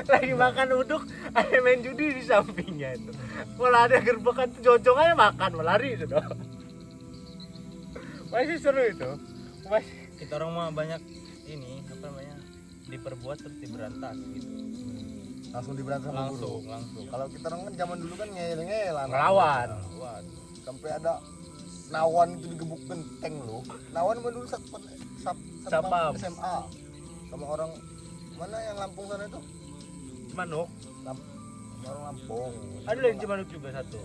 Lagi makan uduk, ada main judi di sampingnya itu. Kalau ada gerbekan tuh jojong aja makan, lari itu dong. Masih seru itu. Masih Kita orang mah banyak ini apa namanya diperbuat terus diberantas gitu. Langsung diberantas sama guru. Langsung. Kalau kita orang kan zaman dulu kan ngeyel-ngeyelan ngelawan. sampai ada Nawan itu digebuk genteng loh. Nawan mah dulu Sapam. SMA sama orang mana yang Lampung sana itu Manuk. orang Lampung Ada yang Cimanuk juga satu.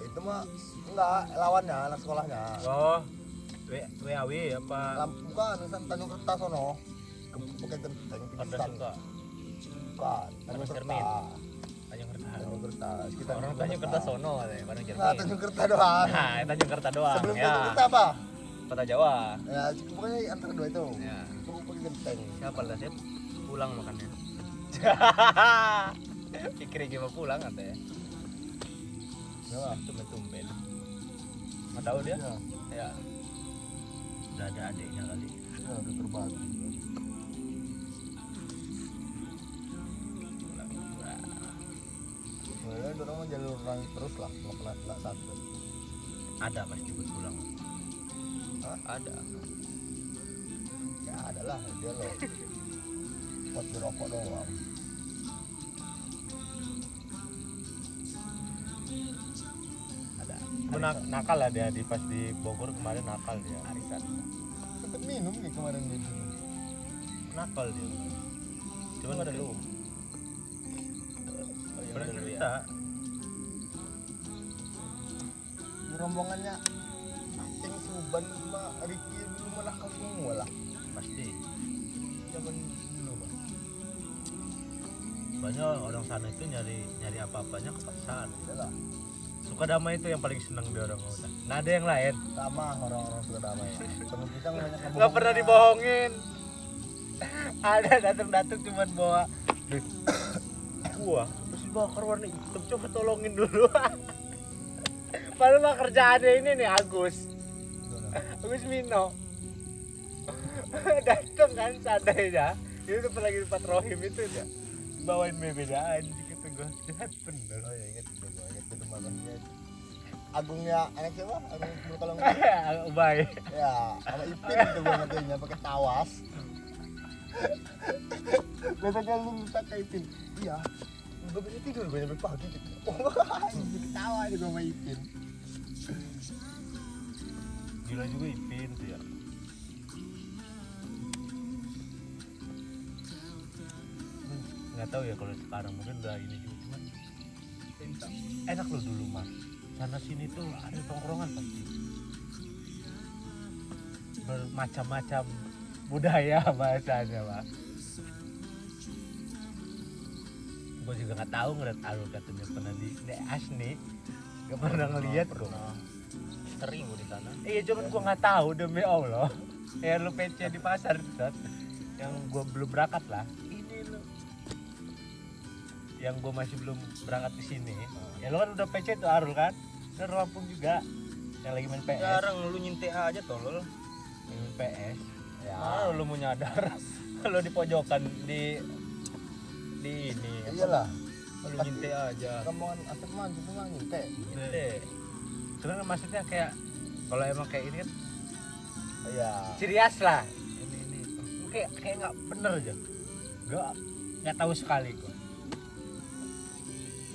itu mah enggak lawannya anak sekolahnya Oh, WAW apa? Lampung kan Tanjung Kerta sono pakai genteng Karena pingsan suka bukan Tanjung Panas Kerta cermin. Tanjung Kerta. Tanjung Kerta sekitar Orang Tanjung Kerta sono katanya, barang enggak Jerman. Tanjung Kerta doang Nah, Tanjung Kerta doang sebelum ya. Tanjung Kerta apa Kota Jawa. ya pokoknya antara dua itu Ya. itu pakai genteng Siapa lah Sep? Pulang makannya. Pikir gimana pulang katanya. ya Itu tumben. Nggak tahu dia. ya Ya. Udah ada adiknya kali. ya udah terbagi ya orang mah jalur orang terus lah nggak pernah nggak satu Ada pasti buat pulang. Ada. ya ada lah dia loh buat dirokok doang Ada. Nakal lah dia di pas di Bogor kemarin nakal dia. Arisan. sempet minum nih kemarin dia minum Nakal dia. Cuman Ada lu. Pernah Ada lu ya. cerita. di rombongannya Aceng Suban sama Ricky dulu mah nakal semua lah Pasti. zaman dulu mah Banyak orang sana itu nyari apa-apanya ke pasar. ya lah Suka damai itu yang paling seneng di orang udah. Nggak ada yang lain. sama orang-orang suka damai penuh pisang banyak Nggak pernah dibohongin. Ada datang cuman bawa buah terus dibakar warna hitam, coba tolongin dulu. Padahal mah kerjaannya ini nih Agus Mino. Datang kan seandainya itu tuh lagi tempat rohim itu ya bawain beda anjing itu gue jahat bener. oh ya ingat juga gua ingat itu makannya Agungnya anak siapa Agung kalau Ubay. ya sama Ipin itu gua ngertinya pakai tawas besoknya lu minta ke Ipin iya gue bisa tidur gue nyampe pagi gitu ketawa aja gue sama Ipin Gila juga Ipin tuh ya. Nggak tahu ya kalau sekarang mungkin udah ini juga cuman enak loh dulu mah. Sana sini tuh ada tongkrongan pasti. Bermacam-macam budaya bahasanya pak. Gue juga nggak tahu ngeliat Arul katanya pernah di Asni, nggak pernah ngeliat kok. Sering gua di sana. Iya cuman gua nggak tahu demi Allah. Ya lu PC di pasar Dot. Yang gua belum berangkat lah. Ini lu. Yang gua masih belum berangkat ke sini. Ya lu kan udah PC tuh Arul kan. Dan Lampung juga. Yang lagi main PS. Jarang lu nyintek aja tolol. Main PS. ya Ah, lu mau nyadar kalau di pojokan di ini. iyalah Lu nyintek aja. rombongan asap man itu mah nyintek Nyintek. Cuman maksudnya kayak kalau emang kayak ini kan iya ciri khas lah. Ini. Kayak nggak bener aja. Nggak tahu sekali gua.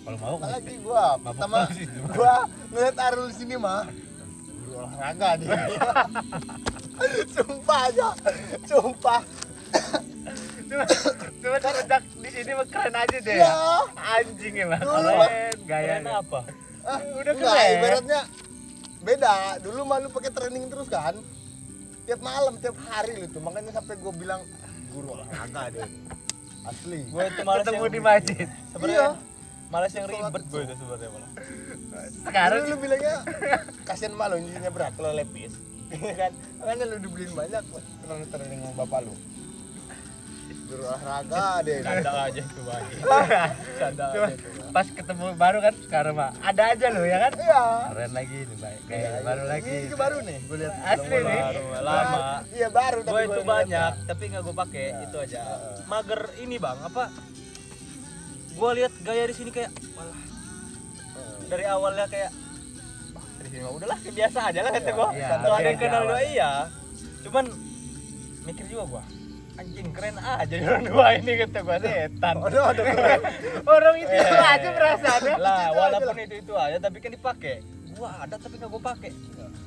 Kalau mau kan lagi gua mabuk pertama terus itu. gua ngeliat Arul di sini mah guru olahraga dia sumpah aja sumpah Cuma sejak di sini mah keren aja deh. ya Anjing emang Dulu, keren gaya. Keren apa? Udah Enggak, keren. ibaratnya beda. Dulu malu pakai training terus kan. Tiap malam, tiap hari lu tuh. Makanya sampai gue bilang guru olahraga deh. Asli. Gue itu malas Ketemu yang di masjid. sebenarnya malas yang ribet gue itu sebenarnya malah. Sekarang Dulu lu bilangnya kasihan malu nyucinya berat kalau lepis. Kan? Makanya lu dibeliin banyak buat training sama bapak lu. Guru olahraga deh. Canda aja itu lagi. Canda Cuma aja itu. pas ketemu baru kan sekarang mah ada aja lo ya kan. Iya. Keren lagi nih baik. Kayak baru lagi. Ini baru nih, gue lihat. Asli nih. Baru lama. Iya baru Gue itu gua banyak lihat. tapi nggak gue pakai Ya. itu aja. Mager ini bang apa? Gue lihat gaya di sini kayak walah dari awalnya kayak "Wah, dari sini mah udahlah kayak biasa aja lah kata gue. Iya, Kalau ada yang biasa kenal awal. dua iya. Cuman mikir juga gue anjing keren aja di orang dua ini kata gue setan. Ada keren. Orang itu Iya. aja perasaannya. Lah Itu walaupun aja itu aja tapi kan dipakai. Gua ada tapi nggak gue pakai.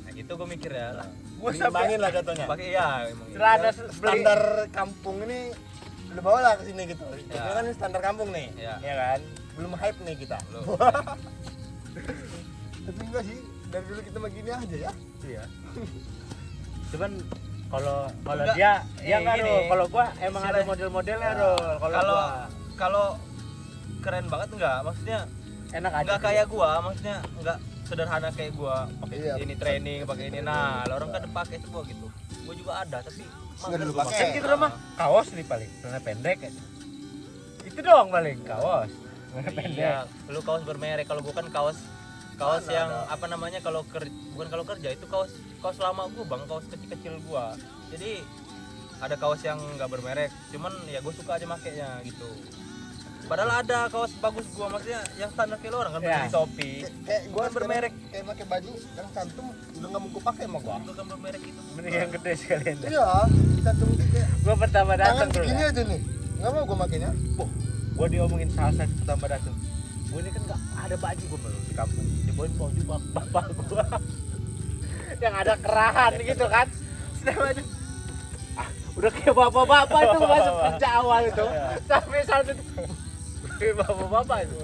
Nah gitu gue mikir ya lah. Gue Diimbangin lah jatuhnya. pakai ya emang. Celana beli Standar kampung ini udah bawa lah ke sini gitu. Ya. Itu kan ini standar kampung nih. Ya. Ya kan? Belum hype nih kita. Belum. Tapi enggak sih, dari dulu kita mah gini aja ya. Iya. cuman kalau Enggak, dia enggak gini. Ro. Kalau gua emang ada Istilah- model-modelnya Ro. Kalau gua kalau keren banget enggak? Maksudnya enak aja. enggak kayak gua, maksudnya enggak sederhana kayak gua pakai Iya. ini training, pakai ini. Nah, lah orang kan pakai semua gitu. Gua juga ada tapi Enggak dulu gua pakai. Kan kita mah kaos nih paling, celana pendek aja. Itu doang paling kaos. Celana pendek. Iya, lu kaos bermerek. Kalau gua kan kaos Mana yang ada? apa namanya bukan kalau kerja itu kaos lama gua bang, kaos kecil-kecil gua. Jadi ada kaos yang nggak bermerek, cuman ya gue suka aja makainya gitu. Padahal ada kaos bagus gua maksudnya yang standar kayak lo orang kan beli Ya. di Shopee. Kayak gua Bukan bermerek. kayak pakai baju yang cantum udah enggak mau gua pakai sama gua. Gua kan bermerek itu. Mending yang gede sekalian. dah. Iya, cantum itu kayak Gua pertama tangan datang tuh. segini Ya. aja nih. Enggak mau gua makainya. Gua diomongin salah satu pertama datang. Gua ini kan enggak ada baju gua baru di kampung. Dibawain baju bapak gua. Yang ada kerahan gitu kan. Sudah baju. Udah kayak bapak-bapak itu masuk kerja awal itu. Sampai saat itu kayak bapak-bapak itu.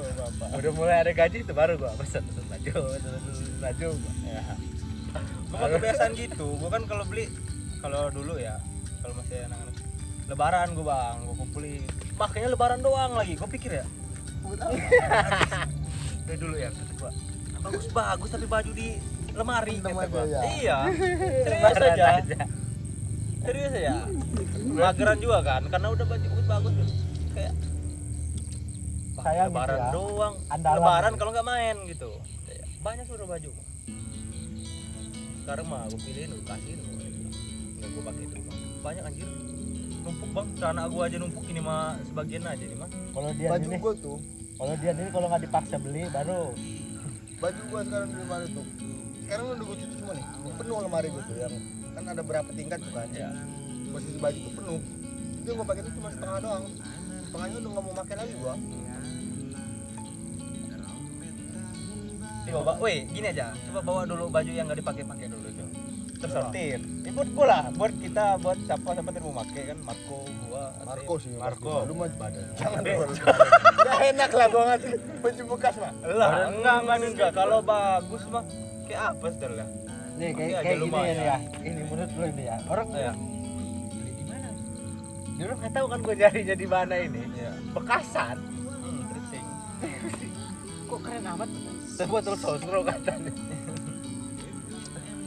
Udah mulai ada gaji itu baru gua pesen baju. Ya. Gua kebiasaan gitu. Gua kan kalau beli kalau dulu ya, kalau masih anak-anak lebaran gua bang, gua kumpulin. Makanya lebaran doang lagi. Gua pikir ya, dari dulu ya kata gua. Bagus tapi baju di lemari Pendem kata aja gua. ya. Iya. Serius Lebaran aja. aja. Serius ya. Mageran juga kan karena udah baju bagus kayak "Wah, Sayang lebaran gitu ya. doang. Andalan Lebaran gitu. kalau nggak main gitu. Kayak, banyak sudah baju. Sekarang mah gue pilihin lu kasihin lu. Nggak gue pakai itu bang. Banyak anjir. Numpuk bang. Celana gue aja numpuk ini mah sebagian aja nih mah. Kalau dia Baju ini, gua tuh, kalau dia ini kalau nggak dipaksa beli baru baju gua sekarang di lemari tuh. Sekarang udah gua cuci semua nih. Penuh lemari gua tuh yang kan ada berapa tingkat tuh kan. Ya. Posisi baju tuh penuh. Itu yang gua pakai tuh cuma setengah doang. Setengahnya udah nggak mau pakai lagi gua. Coba, weh, gini aja. Coba bawa dulu baju yang nggak dipakai-pakai dulu itu. Tersortir. Ini buat gua lah, buat kita, buat siapa yang mau pakai kan, Marco, gua, Marco sih. Marco. Lu mah badan. Jangan dulu. Ya enak lah gua ngasih baju bekas mah. Lah, enggak. Kalau bagus mah kayak apa sebenarnya? nih Oke aja, kayak gini lumayan. ya. Ini menurut lo ini ya. Orang Ya. beli di mana? Dia orang nggak tahu kan gue nyarinya di mana ini. Iya. Bekasan. Interesting. Kok keren amat? Sebotol sosro katanya.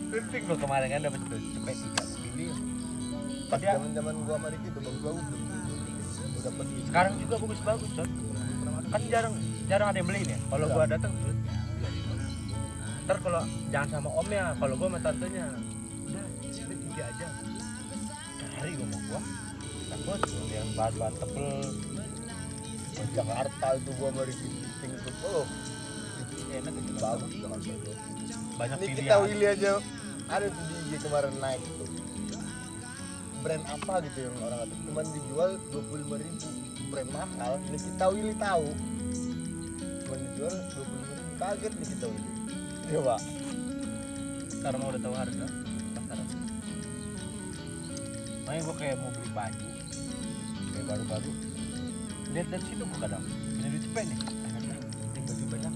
Penting lo kemarin kan dapat tuh cepet 3 pilih. Pas Dia zaman-zaman gua sama Riki tuh bagus belum. Udah dapet gitu. sekarang juga bagus-bagus kan. Kan jarang ada yang beli nih. Kalau gua datang tuh ntar kalau jangan sama omnya, kalau gua sama tantenya udah 3 aja. Cari gua mau gua. Kan gua tuh yang bahan-bahan tebel. Di Jakarta itu gua sama Riki fitting itu. Oh, Enak aja bagus Jakarta itu. banyak Ini pilihan. kita Willy aja ada tuh di IG kemarin naik tuh. Brand apa gitu yang orang kata cuman dijual 25.000, brand mahal. Ini kita Willy tahu. Cuman dijual 25.000, kaget nih kita Willy. Coba. Sekarang mau udah tahu harga. Pasaran. Makanya gue kayak mau beli baju kayak baru-baru lihat dari situ gue kadang jadi cepet nih. Ini baju banyak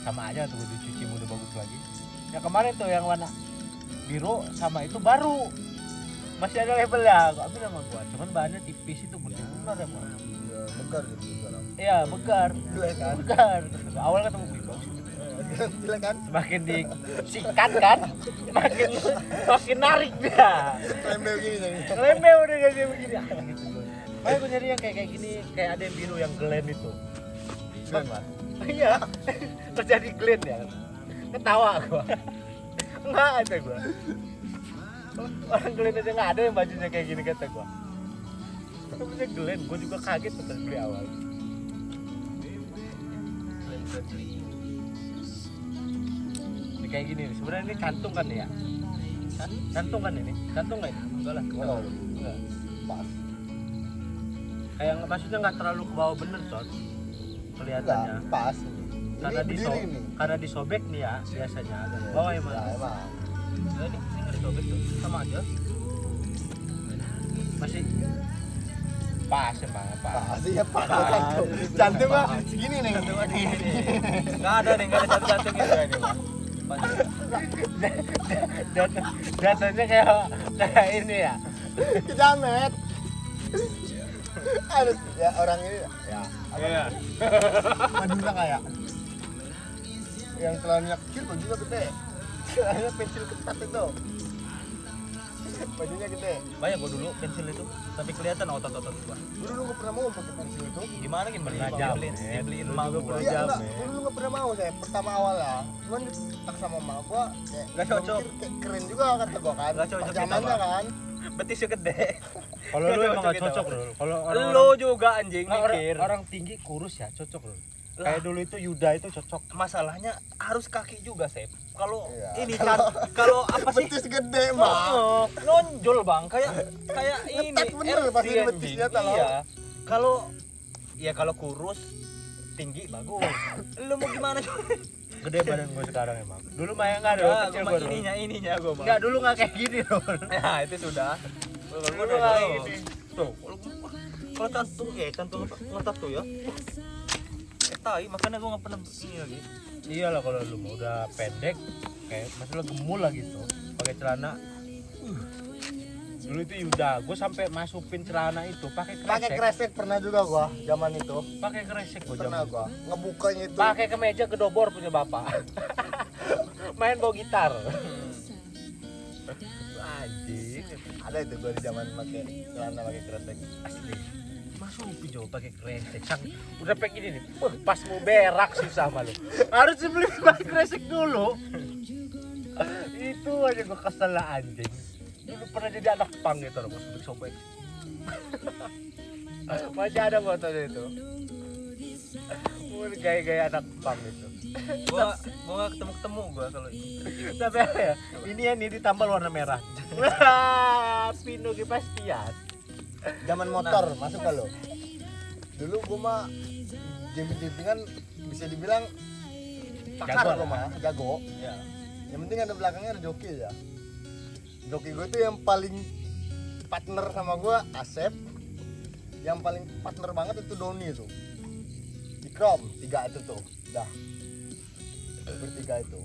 sama aja tuh dicuci udah bagus lagi. Ya kemarin tuh yang warna biru sama itu baru masih ada labelnya, gua ambil sama gua. Cuman bahannya tipis itu benar ya Pak. Ya, begar gitu sekarang. Iya begar, Jelek kan? begar. Awal ketemu Vito, Jelek kan? semakin disikat kan, makin narik dia. Lembel gini jadi. Lembel udah kayak begini. Makanya gue nyari yang kayak gini, kayak ada yang biru yang Glen itu. Keren lah. Iya, terjadi Glen ya. Ketawa gua. Enggak ada gua. Orang Glen aja nggak ada yang bajunya kayak gini kata gua. Namanya Glen, gua juga kaget pas beli awal. Ini kayak gini nih, sebenarnya ini kantung kan ya? Kantung kan ini? Kantung nggak ini? Enggak lah. Enggak. Enggak. Pas. Kayak maksudnya nggak terlalu ke bawah bener, Son. Kelihatannya. Enggak, pas. Karena Ini berdiri nih. karena disobek nih ya biasanya agak ke bawah emang. Ya, emang. Nah, ini nggak disobek tuh, sama aja. Masih pas emang pas. Pas ya pas. Jantung mah segini nih. Nggak ada nih, nggak ada jantung itu ini Pak. Datanya kayak ini ya. Kejamet. Harus ya orang ini ya. Iya. Madura kayak. Yang celananya kecil bajunya gede. Celananya pensil ketat itu. Bajunya gede. Banyak gua dulu pensil itu, tapi kelihatan otot-otot gua. Gue dulu nggak pernah mau pakai pensil itu. Gimana Pernah dibeliin emak gua. Iya enggak, gue dulu nggak pernah mau saya pertama awal ya. Cuman tak sama emak gua kayak Nggak cocok. gua mikir kayak keren juga kata gua kan. Nggak cocok Zamannya kita, kan. Betisnya gede. Kalau lu emang nggak cocok loh. Kalau Lu juga anjing orang, mikir. orang tinggi kurus ya cocok loh. Lah. Kayak dulu itu Yuda itu cocok. Masalahnya harus kaki juga, Sep. Kalau Iya. ini kalau apa sih? Betis gede mah. Oh, nonjol bang, kayak ini. Ngetek bener RC, pasti anjing. betisnya talo. Iya. Kalau kurus tinggi bagus. Lu mau gimana? Gede badan gue sekarang emang. Dulu mah nggak ada, Enggak, kecil gua gue mah ininya gua mah. Enggak, dulu nggak kayak gini loh. Nah, itu sudah. Kalau Dulu udah nggak jauh. gini. Tuh, kalau cantung apa? Ngetat tuh ya. Tai, makanya gua nggak pernah ini lagi. Iyalah kalau lu mau udah pendek, kayak masalah gemul lah gitu. Pakai celana. Dulu itu Yuda, gue sampai masukin celana itu pakai Pakai kresek. kresek pernah juga gua zaman itu. Pakai kresek gua Pernah zaman. gua ngebukanya itu. Pakai kemeja kedobor punya bapak. Main bawa gitar. Anjing. Ada itu gua di zaman pakai celana pakai kresek. Asli. Masukin jauh pakai kresek. Sang udah pakai gini nih. Pas mau berak susah malu. Harus beli pakai kresek dulu. Itu aja gua kesel lah anjing. Dulu pernah jadi anak pang gitu loh, sobek-sobek. Masih ada fotonya itu. Udah gaya-gaya anak pang itu. Gua nggak ketemu gua kalau itu. Tapi apa ya? Ini ya nih ditambal warna merah. Pino kepastian. Zaman motor masuk gak lo? Dulu gua mah jemping-jempingan bisa dibilang pakar Jago gua mah, jago. Ya. Yang penting ada belakangnya ada joki ya. Joki gue tuh yang paling partner sama gue Asep. Yang paling partner banget itu Doni itu. Ikrom, 3 itu tuh. Dah. Bertiga itu.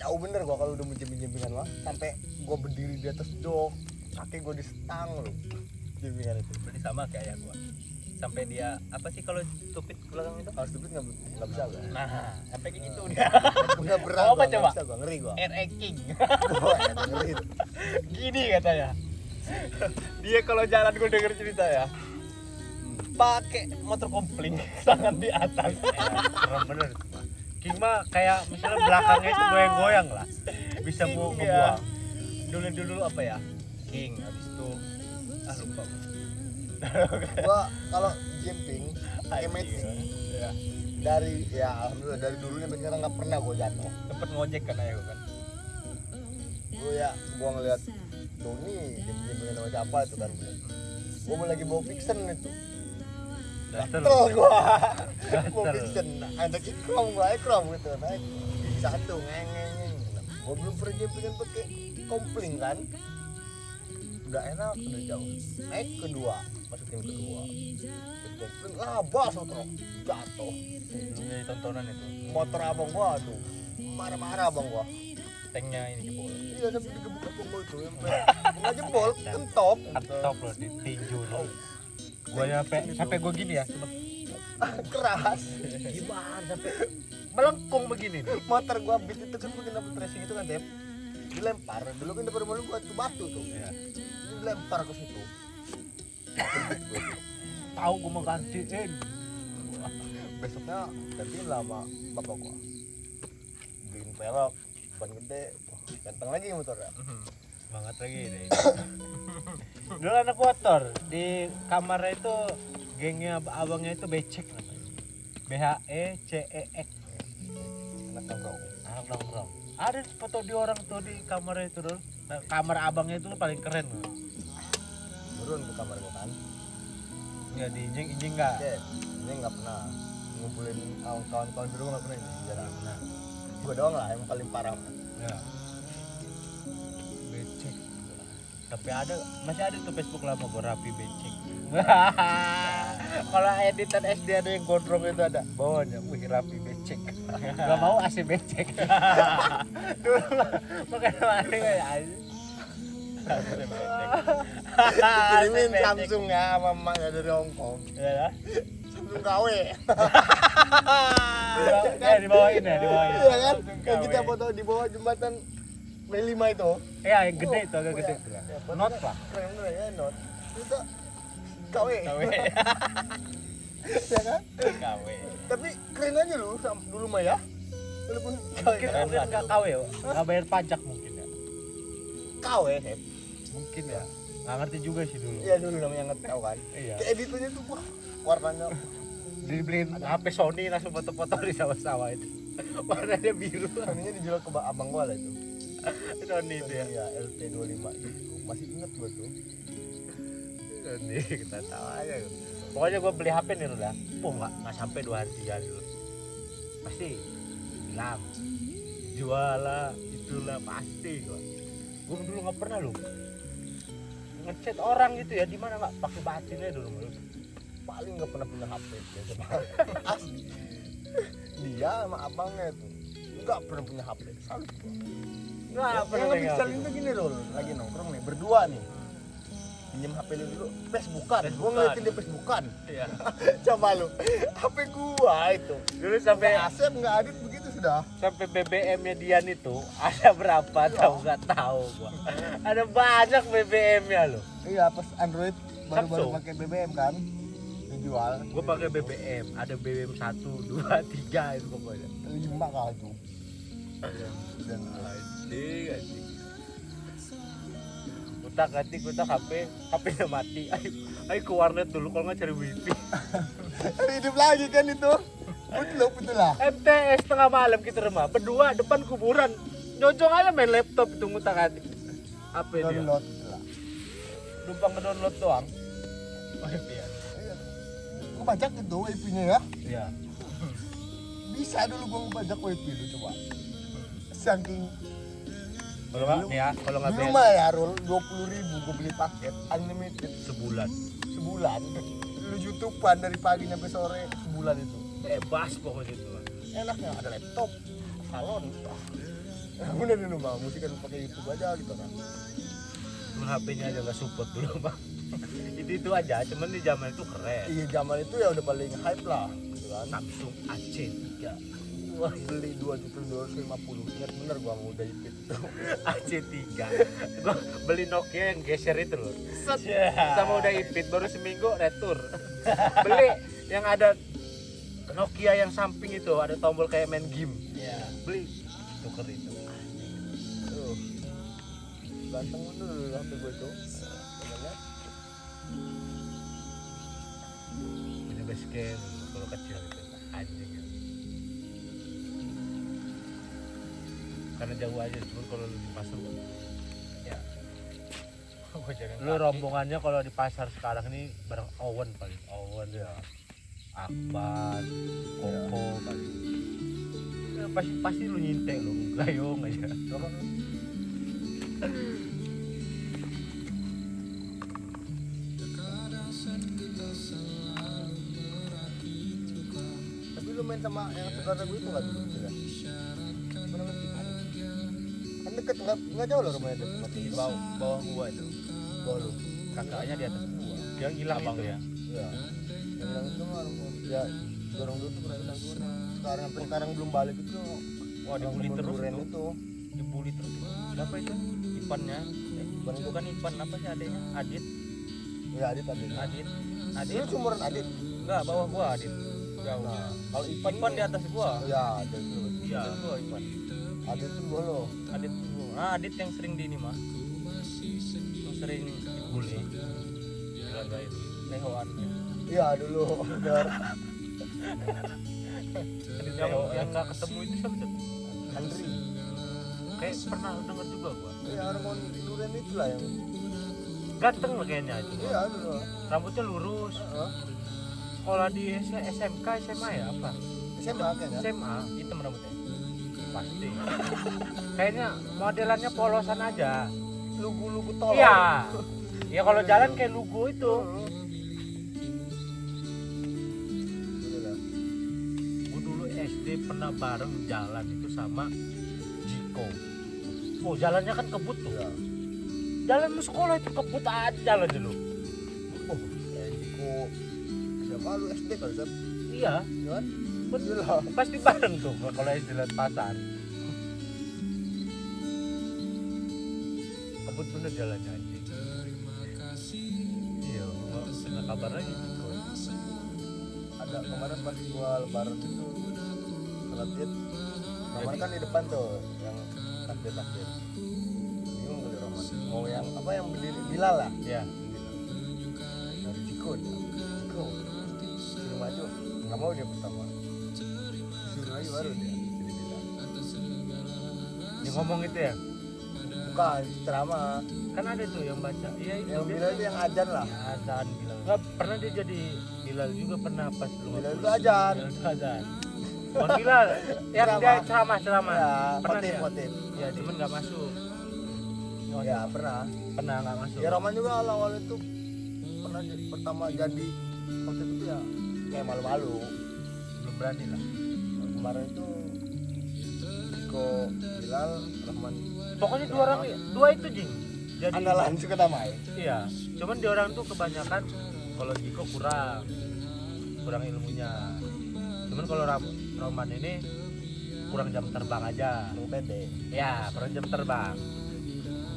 Jauh bener gua kalau udah menjemping-jempingan mah. Sampai gua berdiri di atas jok. Kaki gua di stang loh. Jempingan itu. Berarti sama kayak gua. Sampai dia apa sih kalau stupid belakang itu? Kalau stupid nggak bisa gua. Nah, sampai kayak gitu dia. Udah berat Apa gua, nggak coba? bisa gua, ngeri gua. RE King. Gua ngeri. Gini katanya. Dia kalau jalan gue denger cerita ya. Pakai motor kopling tangan di atas. Keren bener. King mah kayak misalnya belakangnya itu goyang-goyang lah. Bisa King, mau ya. ngebuang. Dulu apa ya? King habis itu lupa. Gua kalau jumping pakai metik Ya. dari alhamdulillah dari dulunya sampai sekarang nggak pernah gua jatuh. Cepet ngojek kan ayah kan. Gua ngeliat Doni jumping sama siapa itu kan. Gua mau lagi bawa fiction itu. Daster. Gatel gua. Bawa Gatel. fiction. Ada ikrom gitu naik. Satu ngeng. Gua belum pernah jumpingan pakai kompling kan. udah enak udah jauh naik kedua masukin kedua itu labas motor jatuh Belum jadi tontonan itu. motor abang gua aduh marah-marah abang gua Tanknya ini jebol. iya sampai digebuk abang gua itu nggak jebol kentop Top loh ditinju loh. Gua sampai gua gini ya, cuma keras Gimana sampai melengkung begini nih? motor gua beat itu kan bikin dapet racing itu kan Dep dilempar dulu kan depan rumah gua itu batu tuh ya. dilempar ke situ Tahu gua mau gantiin. besoknya gantiin lah sama bapak gua beliin pelok ban gede wah, ganteng lagi motornya Banget lagi deh. Dulu anak motor di kamarnya itu gengnya abangnya itu becek namanya. BHECEX. anak nongkrong Anak nongkrong. Ada foto di orang tuh di kamarnya itu dulu. Nah, kamar abangnya itu paling keren loh. turun ke kamar gua kan Ya diinjing-injing enggak? oke ini nggak pernah ngumpulin kawan-kawan dulu nggak pernah ini jarang Nah, gua doang lah yang paling parah ya. Becek. Tapi masih ada tuh Facebook lama gua Rapi Becek. Kalau editan SD ada yang gondrong itu ada bawahnya, wih Rapi Becek. Gak mau AC Becek. Dulu makanya ada kayak aja. kirimin Samsung ya sama emaknya dari Hongkong Ya, Samsung KW dibawain ya, dibawain. iya kan kayak kita foto di bawah jembatan B5 itu Ya, yang gede itu agak gede. Not lah. keren keren ya not itu KW KW. ya kan KW. tapi keren aja lu dulu mah ya walaupun KW Mungkin nggak KW, nggak bayar pajak mungkin ya. KW Sep. Mungkin ya. Nggak ngerti juga sih dulu. iya dulu namanya nggak tahu kan Iya. kayak editannya tuh wah warnanya Dibeliin HP Sony langsung foto-foto di sawah-sawah itu. Warnanya biru. Soninya dijual ke abang gua lah itu Sony itu ya. iya LT25 itu masih inget gua tuh Sony kita tahu aja. Pokoknya gua beli HP nih dulu ya. Nggak sampai 2 hari 3 hari dulu. Pasti hilang. Jual lah, itulah pasti gua. Gua dulu nggak pernah loh ngechat orang gitu ya, di mana nggak pakai batinnya dulu menurut. paling nggak pernah punya HP biasa asli dia sama abangnya itu nggak pernah punya HP salut gua. Nggak pernah yang lebih pegang saling HP. tuh gini loh lagi nongkrong nih berdua nih pinjem HP lu dulu Facebookan gua Facebookan. ngeliatin dia Facebookan Iya. coba lu HP gua itu Dulu sampai nggak Asep nggak Adit begitu sudah sampai BBM-nya Dian itu ada berapa tahu nggak tahu gua. Ada banyak BBM-nya loh. iya pas Android baru-baru Samsung. pakai BBM kan dijual Gua pakai BBM, ada BBM 1, 2, 3 itu pokoknya. 5 kali tuh dan Anjing. Kutak HP-nya mati. Ayo ke warnet dulu kalau nggak cari wifi. hidup lagi kan itu betul lah MTS tengah malam kita rumah, berdua depan kuburan. Nyojong aja main laptop itu ngutak-atik. Apa dia? download gitu lah Numpang nge-download doang. Wifi ya. iya. Gua bajak itu wifi-nya ya Iya. bisa dulu gua ngebajak wifi lu coba saking Kalau nggak nih ya, kalau nggak dulu bayar mah ya Rul 20.000 gua beli paket unlimited sebulan. sebulan lu YouTubean dari pagi sampai sore sebulan itu Bebas pokoknya itu. enaknya ada laptop salon bener dulu mah musik kan pakai YouTube aja gitu kan Cuma HP-nya aja nggak support dulu bang. itu aja, cuman di zaman itu keren. iya zaman itu ya udah paling hype lah gitu kan Samsung AC3. wah beli 2.250 ingat bener gua mau udah ipit itu AC3. Gua beli Nokia yang geser itu loh. Set. Sama udah ipit baru seminggu retur. Beli yang ada Nokia yang samping itu ada tombol kayak main game. iya Beli tuker itu. tuh ganteng bener dulu HP gua itu namanya Punya base camp kalau kecil itu anjing. Karena jauh aja, cuma kalau lu di pasar ya. Lu rombongannya kalau di pasar sekarang ini bareng Owen paling. Owen ya. Akbar, Koko paling. Ya, pasti lu nyintek lu, gayung aja. main sama yang saudara gue itu kan dulu ya. Mana ngerti kan? Kan deket nggak jauh loh rumahnya itu. Di bawah gua itu. Bawah lu. Kakaknya di atas gua. Yang hilang itu ya. Iya. Yang bilang itu mah ya dorong dulu tuh pernah bilang gue. Sekarang sampai sekarang belum balik itu. Wah, dibully terus itu. Dibully terus. Siapa itu? Ipannya. Bukan Ipan, apa sih adiknya? Adit. Ya Adit. Ini umuran Adit. Enggak, bawah gua Adit. Jauh. Nah, kalau Ipan Di atas gua. ya Adit itu. Iya, gua Ipan. Adit itu gua lo. Adit gua. Adit yang sering di ini mah. Yang sering dibully. Dilagain. Lehoan. Iya dulu. Bener. Yang enggak ketemu itu siapa tuh? Andri. Kayak pernah denger juga gua. Iya orang mau duren itu lah yang. Ganteng lah kayaknya itu. Iya dulu. Rambutnya lurus. Sekolah di SMK, SMA ya apa? SMA kayaknya. SMA, hitam rambutnya. Pasti. Kayaknya modelannya polosan aja. Lugu-lugu tolong. Iya. Ya kalau jalan kayak lugu itu. Gue dulu SD pernah bareng jalan itu sama Jiko. Oh jalannya kan kebut tuh. Iya. Jalan mau sekolah itu kebut aja jalan dulu. Oh, Jiko. Siapa lu SD kali Sep? Iya. Iya kan? Betul lah. Pasti bareng tuh kalau SD lihat pasar. Kebut bener jalannya anjing. Iya, nggak kabar lagi Jiko. Ada kemarin pas gua lebaran itu sholat id. Roman kan di depan tuh yang takbir. Bingung kali Roman. Mau yang apa yang berdiri Bilal lah. Ya. Dari Jiko dia. Jiko. Suruh maju. Nggak mau dia pertama. Suruh lagi baru dia. Jadi Bilal. Dia ngomong itu ya. Bukan ceramah. Kan ada tuh yang baca. Iya itu. Yang Bilal itu yang ajan lah. Azan Bilal. Nggak pernah dia jadi Bilal juga pernah pas lu. Bilal itu ajan. Bilal itu azan. Bukan Bilal. Yang dia ceramah. Ya, Pernah dia. khotib. Ya cuman nggak masuk. Ya pernah. Pernah nggak masuk. Ya Roman juga awal itu pernah pertama jadi khotib itu ya kayak malu-malu. Belum berani lah. Kemarin itu Jiko, Bilal, Rahman. Pokoknya dua itu Jing. Jadi Andalan suka damai. iya. Cuman di orang tuh kebanyakan kalau Jiko kurang ilmunya. Cuman kalau Roman ini kurang jam terbang aja. Lu pede. Ya, kurang jam terbang.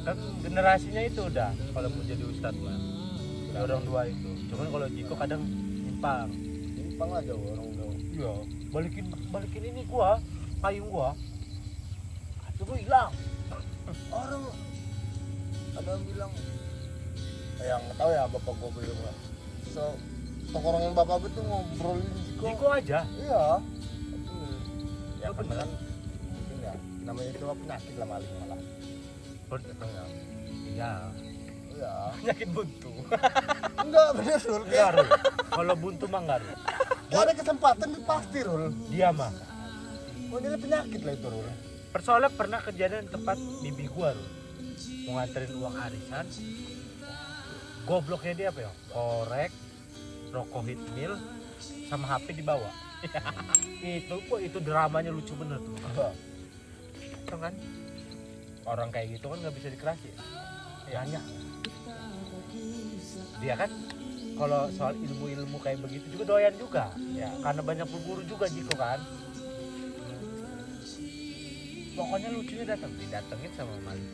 Kan generasinya itu udah kalau mau jadi ustadz mah. Di orang dua itu. Cuman kalau Jiko kadang nyimpang. Nyimpang lah jauh orang udah. Iya, balikin ini gua, payung gua. Coba hilang. Orang ada yang bilang yang nggak tahu ya bapak gua bilang lah. So tongkrongan bapak gua tuh ngobrolin Jiko. Jiko aja. Iya. Ya beneran mungkin ya namanya itu penyakit lah maling malah. Betul. Iya. Iya. Penyakit buntu. Enggak bener Rul. Enggak, Rul. Kalau buntu mah enggak, Rul. Gak ada kesempatan itu pasti Rul. Dia mah. Oh ini penyakit lah itu Rul. Persoalan pernah kejadian tempat bibi gua, Rul. Mau nganterin uang arisan. Gobloknya dia apa ya? Korek, rokok hitmil, sama HP dibawa. itu dramanya lucu bener tuh. Itu kan orang kayak gitu kan nggak bisa dikerasin. Nanya. Dia kan kalau soal ilmu kayak begitu juga doyan juga. Ya, karena banyak guru juga Jiko kan. Pokoknya lucunya didatengin sama Malik.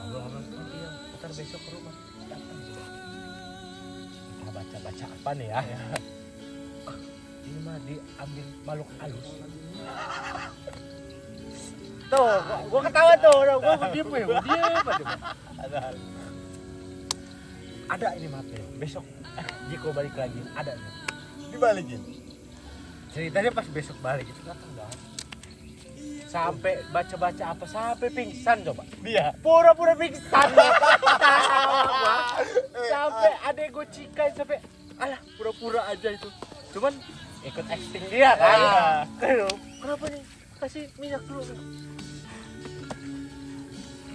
Ngobrol-ngobrol, oh iya, ntar besok ke rumah. Datang juga. Kita baca apa nih ya? Ini mah diambil makhluk halus. Tuh, gua ketawa tuh, gua diem aja. Ada ini mapnya. Besok Jiko balik lagi, ada nih. Dibalikin. Ceritanya pas besok balik itu datang dah. Sampai baca apa sampai pingsan coba. Dia pura-pura pingsan. Sampai adek gue cikai sampai alah pura-pura aja itu. Cuman ikut acting dia kan. Kenapa nih? Kasih minyak dulu.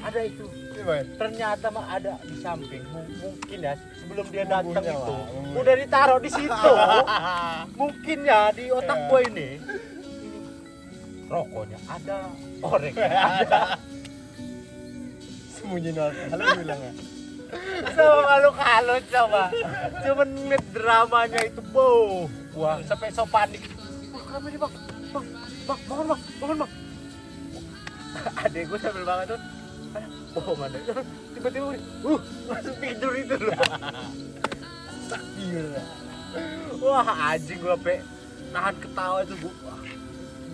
ada itu. Gimana? Ternyata mah ada di samping. Mungkin ya sebelum dia datang Bumbunya, itu Pak, bumbunya. udah ditaruh di situ. Mungkin ya di otak gue ini rokoknya ada, orangnya ada. Sembunyi halo bilang ya. Sama makhluk halus coba. Cuman ngeliat dramanya itu wah sampai so panik. Wah kenapa ini bang? Bang, bangun bang. Adek gue sambil bangun tuh. Bohongan deh. Tiba-tiba langsung tidur itu loh. Iya. Wah anjing gue pe nahan ketawa itu gue.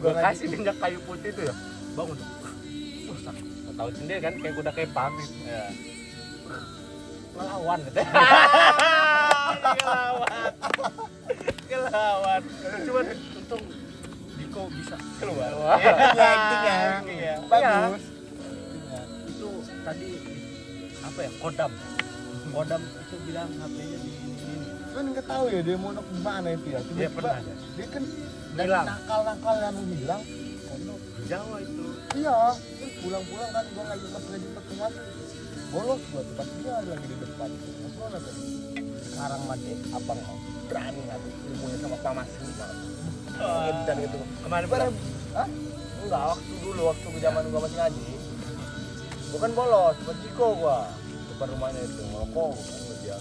Gue kasih minyak kayu putih itu ya. Bangun dong. Wah sakit. Tahu sendiri kan kayak kuda kepang gitu. Ya. Ngelawan gitu. Ngelawan. Cuman untung Diko bisa keluar. Actingnya. Bagus. Itu tadi apa ya? Kodam itu bilang HP-nya di ini. Kan nggak tahu ya dia mau di mana itu ya. Dia pernah ada. Dia kan dari Hilang. nakal yang hilang. Di Jawa itu. Iya, terus pulang-pulang kan gua ngajak pas lagi pertemuan bolos gua tuh pas dia lagi di depan. Mas mana tuh? Sekarang mati abang berani ngadu ilmunya sama Pak Mas dan itu. Kemarin Bareng, hah? Enggak, waktu zaman gua masih ngaji. Gua kan bolos, buat Ciko gua. Depan rumahnya itu ngerokok kan sama dia.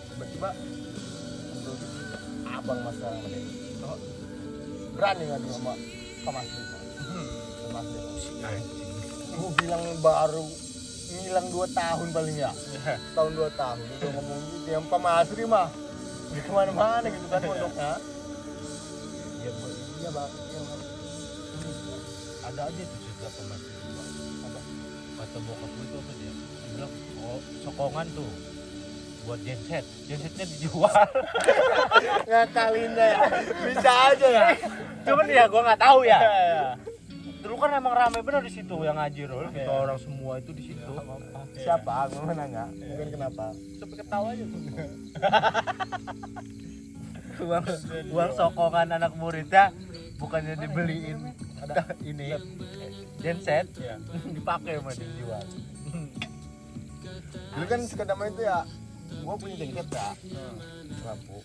Tiba-tiba abang Mas sekarang mati. Berani ngadu sama Pak Mas. Gue bilang baru ngilang 2 tahun paling ya. Tahun 2 tahun itu ngomong gitu yang Pak Masri mah dia kemana-mana gitu kan pondoknya. ya Bu, Iya bang. ada aja tuh cerita pemakai apa kata bokap gue itu apa dia bilang sokongan tuh buat gensetnya dijual. Ngakalin ya. Bisa aja ya. Cuman ya gue nggak tahu ya. Dulu kan emang rame bener di situ yang ngaji Rul, kita Iya. orang semua itu di situ. Siapa? Gue mau nanya. Bukan kenapa? Sampai ketawa aja tuh. uang sokongan anak muridnya bukannya dibeliin ini genset dipakai sama dijual. Dulu kan sekedar itu ya. Gue punya jengket ya. Lampu.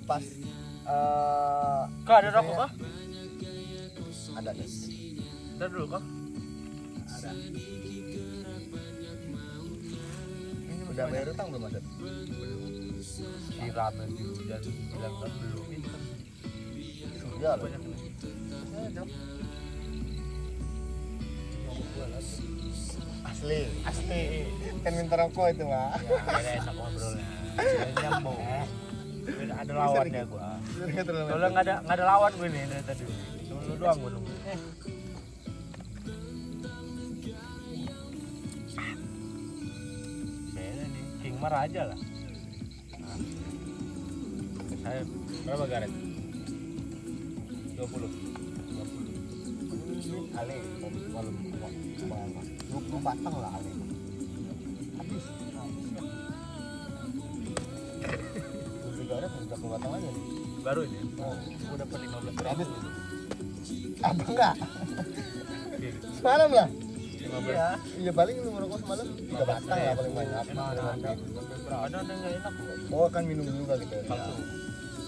Pas Kak ada rokok kah? ada nih. Ada dulu kah? Ada. Ini udah bayar utang belum ada? Siraman dulu dan bilang kan belum itu kan Sudah loh. banyak kena. Asli. Kan minta rokok itu mah. Ya beda enak ngobrolnya. Beda nyambung. Beda ada lawannya gua. Soalnya nggak ada lawan gue nih dari tadi. Cuma lu doang gue nunggu. Beda nih, King mah raja lah. Nah. Saya berapa garet? 20. Ale, malam 20 batang lah ale. Habis. Udah ada 30 batang aja nih. Baru ini. Oh, Gue dapat 15 habis. Apa enggak? Oke. Semalam lah. 15. Iya paling lu merokok semalam 3 batang lah paling banyak. Ada nggak enak. Oh kan minum juga gitu. Palsu.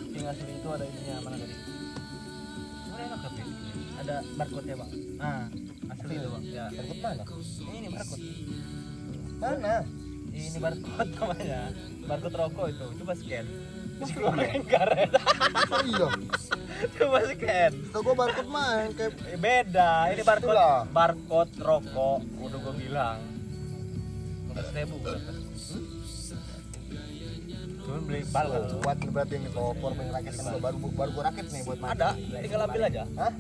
King asli itu ada ininya mana tadi? Mana enak tapi? Ada barcode-nya bang. Nah, asli itu bang. Ya. Barcode mana? Ini barcode. Mana? Ini barcode namanya. Barcode rokok itu. Coba scan. Terus keluarin karet. Oh iya. Coba scan. Tau gua barcode mah yang kayak Beda. Ini barcode. Itulah. Barcode rokok. Udah gua bilang. 15.000 gua dapat. Cuman beli balon. buat berarti ini kalau powerbank rakit kan gua baru gua rakit nih buat mati. Ada. Tinggal ambil aja. Hah?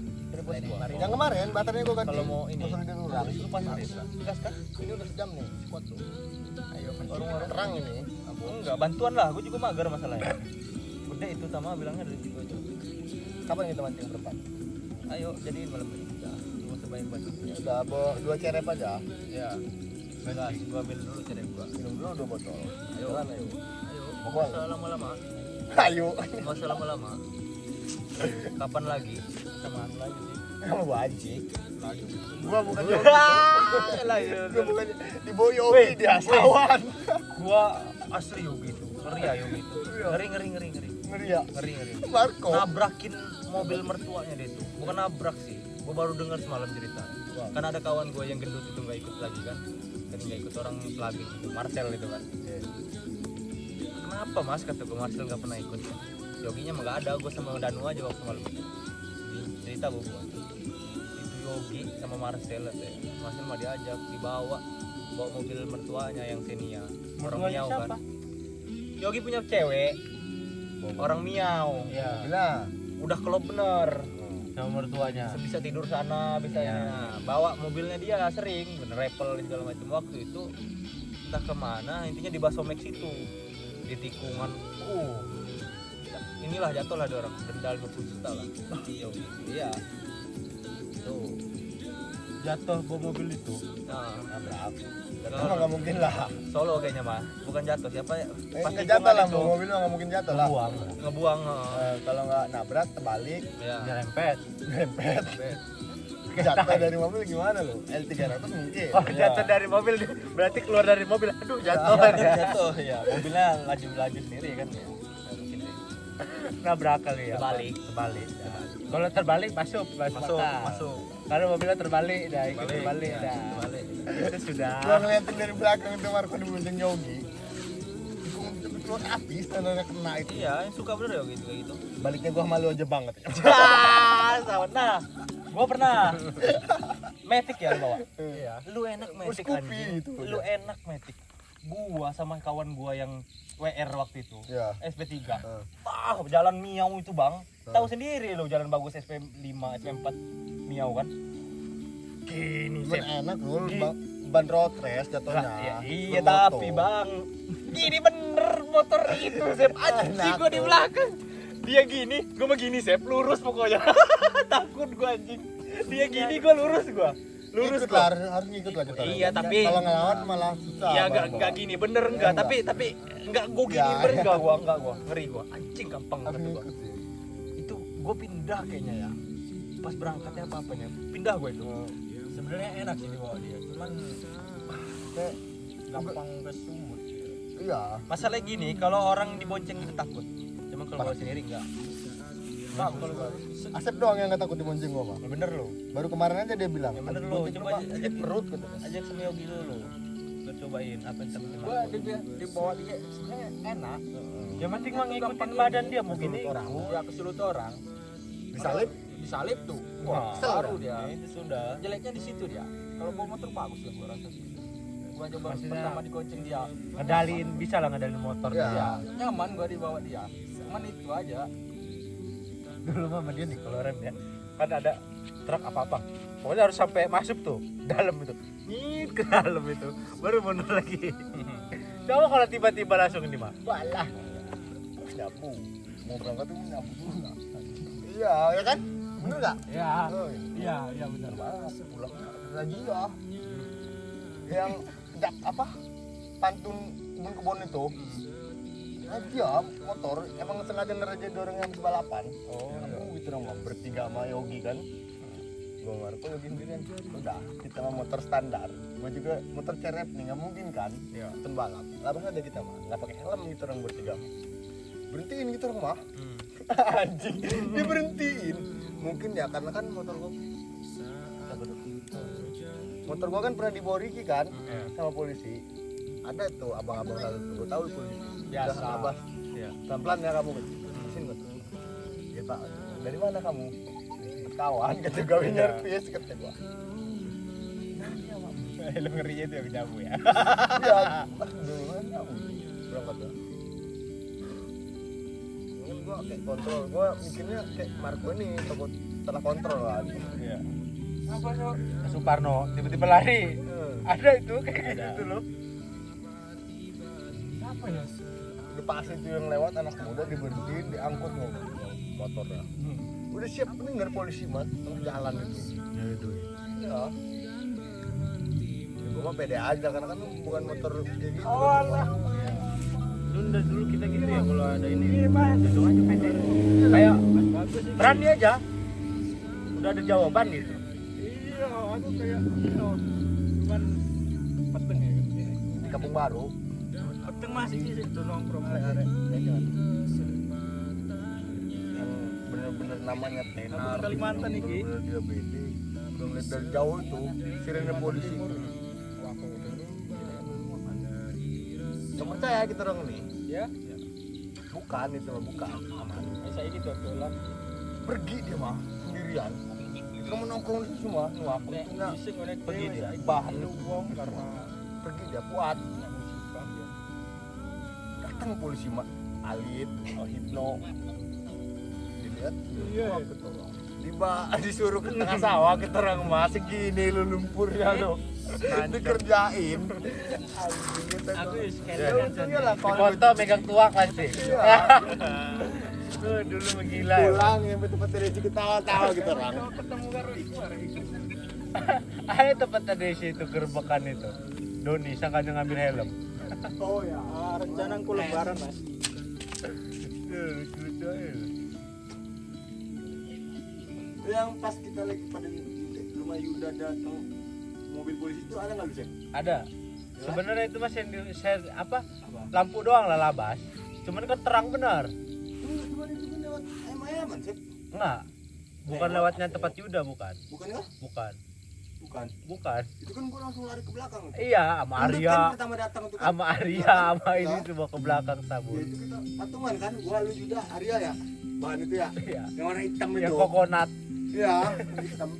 Yang kemarin baterainya gua ganti. Kalau mau ini. Langsung dia ulang. Lu pasarin. Gas kan? Ini udah sejam nih. Squad tuh. Ayo Warung-warung terang ini. enggak bantuan lah, gue juga mager masalahnya. Udah itu sama bilangnya dari situ aja. Kapan kita mancing berempat? Ayo jadiin malam ini. Cuma sebaik baju. Ya udah, bawa 2 cerep aja. Ya. Gas, gua ambil dulu cari gua. Minum dulu 2 botol. Ayo. Jalan ayo. Ayo. Mogol. Enggak usah lama-lama. Ayo. Enggak usah lama-lama. Kapan lagi? Kita makan lagi sih. Kamu anjing. Gua bukan Yogi. Lah ya. Gua bukan di bawah Yogi dia sawan. Gua asli Yogi itu. Ngeri ya Yogi itu. Ngeri. Ngeri ya. Ngeri. Marco. Nabrakin mobil mertuanya dia itu. Bukan nabrak sih. Gua baru dengar semalam cerita. Kan ada kawan gua yang gendut itu nggak ikut lagi kan. Kan nggak ikut orang lagi itu, Marcel itu kan. Kenapa mas, kata gue, Marcel nggak pernah ikut. Yoginya mah nggak ada, gue sama Danu aja waktu malam itu. Cerita gue itu Yogi sama Marcel ya. Marcel mah diajak, bawa mobil mertuanya yang Xenia, orang Miau kan. Yogi punya cewek orang Miau Iya. Nah, udah klop bener, Sama mertuanya. bisa tidur sana, bisa ya. Bawa mobilnya dia sering bener Apple segala macam. Waktu itu entah kemana, intinya di Basomek situ, di tikungan. Inilah jatuh lah ada orang denda 50 juta lah. Iya tuh Jatuh bawa mobil itu. nah, Nabrak. emang nggak mungkin lah. Solo kayaknya mah bukan jatuh, siapa ya Nggak jatuh lah, bawa mobil mah nggak mungkin jatuh lah. Buang. ngebuang Kalau nggak nabrak terbalik, ya. Nyerempet. ngempet. Jatuh dari mobil gimana lo? L300 mungkin. Oh, jatuh dari mobil berarti keluar dari mobil. Aduh, jatuh. Jatuh ya, mobilnya laju sendiri kan ya. Mungkin deh. Nabrak kali ya. Terbalik. Ya. Kalau terbalik masuk. Kalau mobilnya terbalik ikut terbalik dah. Terbalik. Itu sudah. Gua ngeliatin dari belakang itu Marco dibonceng Yogi. Tikung itu keluar api, standarnya kena itu. Iya, yang suka bener ya gitu kayak gitu. Baliknya gua malu aja banget. Nah, gua pernah Matic ya lu bawa. Iya. Lu enak Matic Scoopy anjing. itu. Lu enak Matic. Gua sama kawan gua yang WR waktu itu. Iya. SP3. Jalan Miau itu, Bang. Tahu sendiri lo jalan bagus SP5, SP4 Miau kan. Gini, Cuman Sep. enak loh, ban road race jatuhnya. Iya, Bermotor. tapi Bang, gini bener motor itu, Sep. Anjing Enak gua di loh. belakang. Dia gini, gua mah gini, Sep, lurus pokoknya. Takut gua anjing. Dia gini, gua lurus gua. Lurus Ikut gua. lah, harus ngikut lah kita. Iya, tapi kalau ngelawan malah susah. Iya, Bang. enggak gini bener enggak, Enggak. tapi enggak gua gini Ya, bener ya. enggak gua ngeri gua. Anjing gampang Harus banget gua. ngikut sih. Itu gue pindah kayaknya ya, pas berangkatnya apa-apanya pindah gue itu. Sebenarnya enak sih dibawa dia, cuman Kayak gampang kesumut. iya. Masalahnya gini, kalau orang dibonceng itu takut, cuman kalau bawa sendiri enggak. Bagus kalau Asep doang yang nggak takut dibonceng gua mah. bener lo, Baru kemarin aja dia bilang. ya bener "Abis lo, bonceng coba Pak, ajak sakit perut gitu. ajak sama Yogi dulu, kita cobain apa yang temen Gua dibawa dia sebenarnya enak. yang penting mah ngikutin badan dia mau gini. Ya kesulut orang. Disalip tuh. Wah, kesel baru dah. dia. Itu sudah. Jeleknya di situ dia. Kalau bawa motor bagus lah gua rasa sih. Gua coba Maksudnya- pertama digonceng dia. Ngedalin bisa lah ngedalin motor Iya. Ya, nyaman gua dibawa dia. Cuman itu aja. Dulu sama dia nih kalau rem ya kan ada truk apa pokoknya harus sampai masuk tuh dalam itu nyit ke dalam itu baru mundur lagi. Coba kalau tiba-tiba langsung ini mah Walah. Nyabu. Mau berangkat tuh nyabu dulu. Iya, ya kan? Bener enggak? Ya. Oh, Iya benar. pulang lagi ya. Yang apa? Pantun kebun itu. Dia motor emang sengaja ngerjain orang yang balapan. Oh, itu nama bertiga sama Yogi kan. Gua Marco Yogi sendirian. Udah, kita mah motor standar. Gua juga motor cerep nih, nggak mungkin kan? Iya. Nonton balap. Langsung aja kita mah, nggak pakai helm gitu orang bertiga. Berhentiin gitu orang mah. Anjing, diberhentiin. Mungkin ya karena kan motor gua motor gua kan pernah dibawa Riki kan sama polisi. Ada tuh abang-abang satu tuh, gua tahu polisi. Biasa. Udah, Abah. Iya. Pelan-pelan ya kamu. Sini gua. Ya Pak, dari mana kamu? Kawan, kata gue nyerpis, kata gua. Lu ngerinya itu yang jamu ya. Iya, dulu kan kamu berangkat ya. Mungkin gua kayak kontrol, gua mikirnya kayak Marco ini takut salah kontrol kan. Iya. Apa tuh? Suparno tiba-tiba lari. Ada itu kayak gitu loh. Apa ya? Udah pas itu yang lewat anak muda diberhentiin, diangkut motornya. Udah siap nih dari polisi mas, tengah jalan itu. Ya itu. Ya. Gue mah pede aja karena kan bukan motor kayak gitu. Oh alah. Dulu kita gitu ya kalau ada ini. Iya, Pak. Itu aja pede. Kayak berani aja. udah ada jawaban gitu. Iya, aku kayak cuman peteng ya. Di Kampung Baru. Peteng masih di situ nongkrong arek. Yang bener-bener namanya tenar. Aku di Kalimantan iki. Bener-bener dia beda. Udah ngeliat dari jauh itu sirene polisi. Gak percaya kita orang nih. Ya, Bukan itu mah bukan. Aman. saya gitu dolan. Pergi dia mah sendirian. Kita mau nongkrong di semua. Wah, Nek untungnya iseng oleh pergi dewe, dia. saiki Bahan lu wong karena pergi dia kuat. punya musibah ya. Datang polisi mah alit, hipno. Dilihat. Iya. Wah, ketorong. Disuruh ke tengah sawah keterang mah segini lu lumpurnya lo. Dikerjain. Aku wis Ya, untungnya lah kalau foto megang tuak pasti. Iya. Dulu menggila. Pulang yang betul-betul rezeki ketawa-tawa gitu orang. Ketemu karo iku arek iku. Ada tempat tadi itu gerbekan itu. Doni sangkanya ngambil helm. Oh ya. Rencana aku lebaran, Mas. Yang pas kita lagi pada rumah Yuda datang mobil polisi itu ada nggak lu Sek? Ada. Sebenarnya itu Mas yang saya apa? Lampu doang lah labas. Cuman kan terang benar. Cuma itu kan lewat ayam-ayaman Sek? Enggak. Bukan lewatnya tempat Yuda bukan. Bukan kah? Bukan. Bukan. Bukan. Itu kan gua langsung lari ke belakang. Iya, sama Kan Arya. pertama datang itu kan. Sama Arya, sama ini semua ke belakang Ya tabur. itu kita patungan kan, gua lu Yuda, Arya ya. Bahan itu ya. Iya. Yang warna hitam Yang itu. kokonat. Iya, hitam.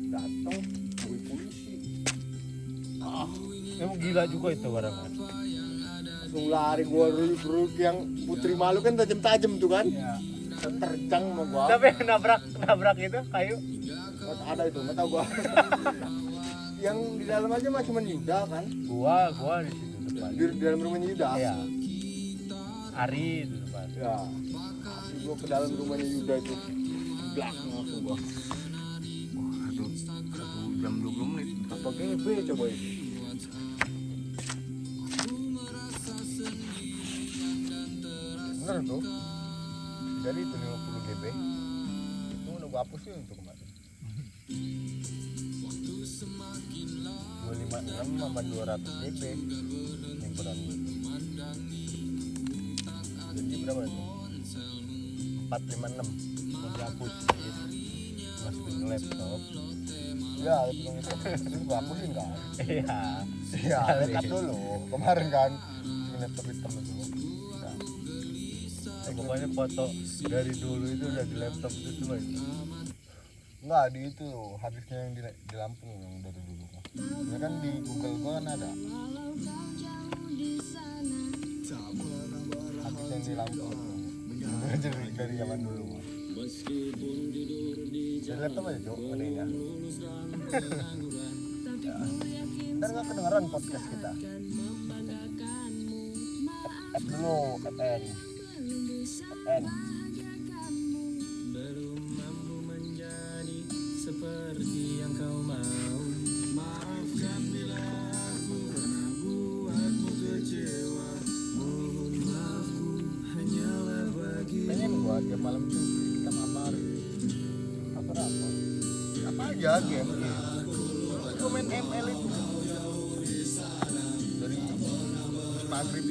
Datang mobil polisi. Emang gila juga itu barangnya. Langsung lari gua ruk yang Putri Malu kan tajam-tajam tuh kan. Iya. Terjang sama gua. Tapi yang nabrak itu kayu. Ada itu, enggak tahu gua. Yang di dalam aja mah cuma Yuda kan. Gua di situ depan. Di dalam rumahnya Yuda. Iya. Ari di depan. Ya. Masih gua ke dalam rumahnya Yuda itu. Belakang langsung gua. Wah, aduh. 1 jam 20 menit. Apa GB coba ini? Bener tuh. Jadi itu 50 GB. Itu udah gua hapusin untuk kemarin. 256 sama 200 GB nyimpenan gue. Jadi berapa itu? 456 Mau dihapus. masukin ke laptop. Ya, laptop itu gua hapusin kan. Iya. Iya, backup dulu. Kemarin kan si laptop hitam itu. Nah, Pokoknya foto dari dulu itu udah di laptop itu semua itu. enggak di itu harddisknya yang di Lampung yang dari dulu. Ya kan di Google gua kan ada. Harddisk yang di Lampung. Dari zaman dulu. Dari laptop aja Cok, mendingnya. Ya. Ntar nggak kedengeran podcast kita. F dulu, FN. FN. Pengen gua tiap malam tuh kita mabar. Apa aja game. Gua main ML itu. Dari maghrib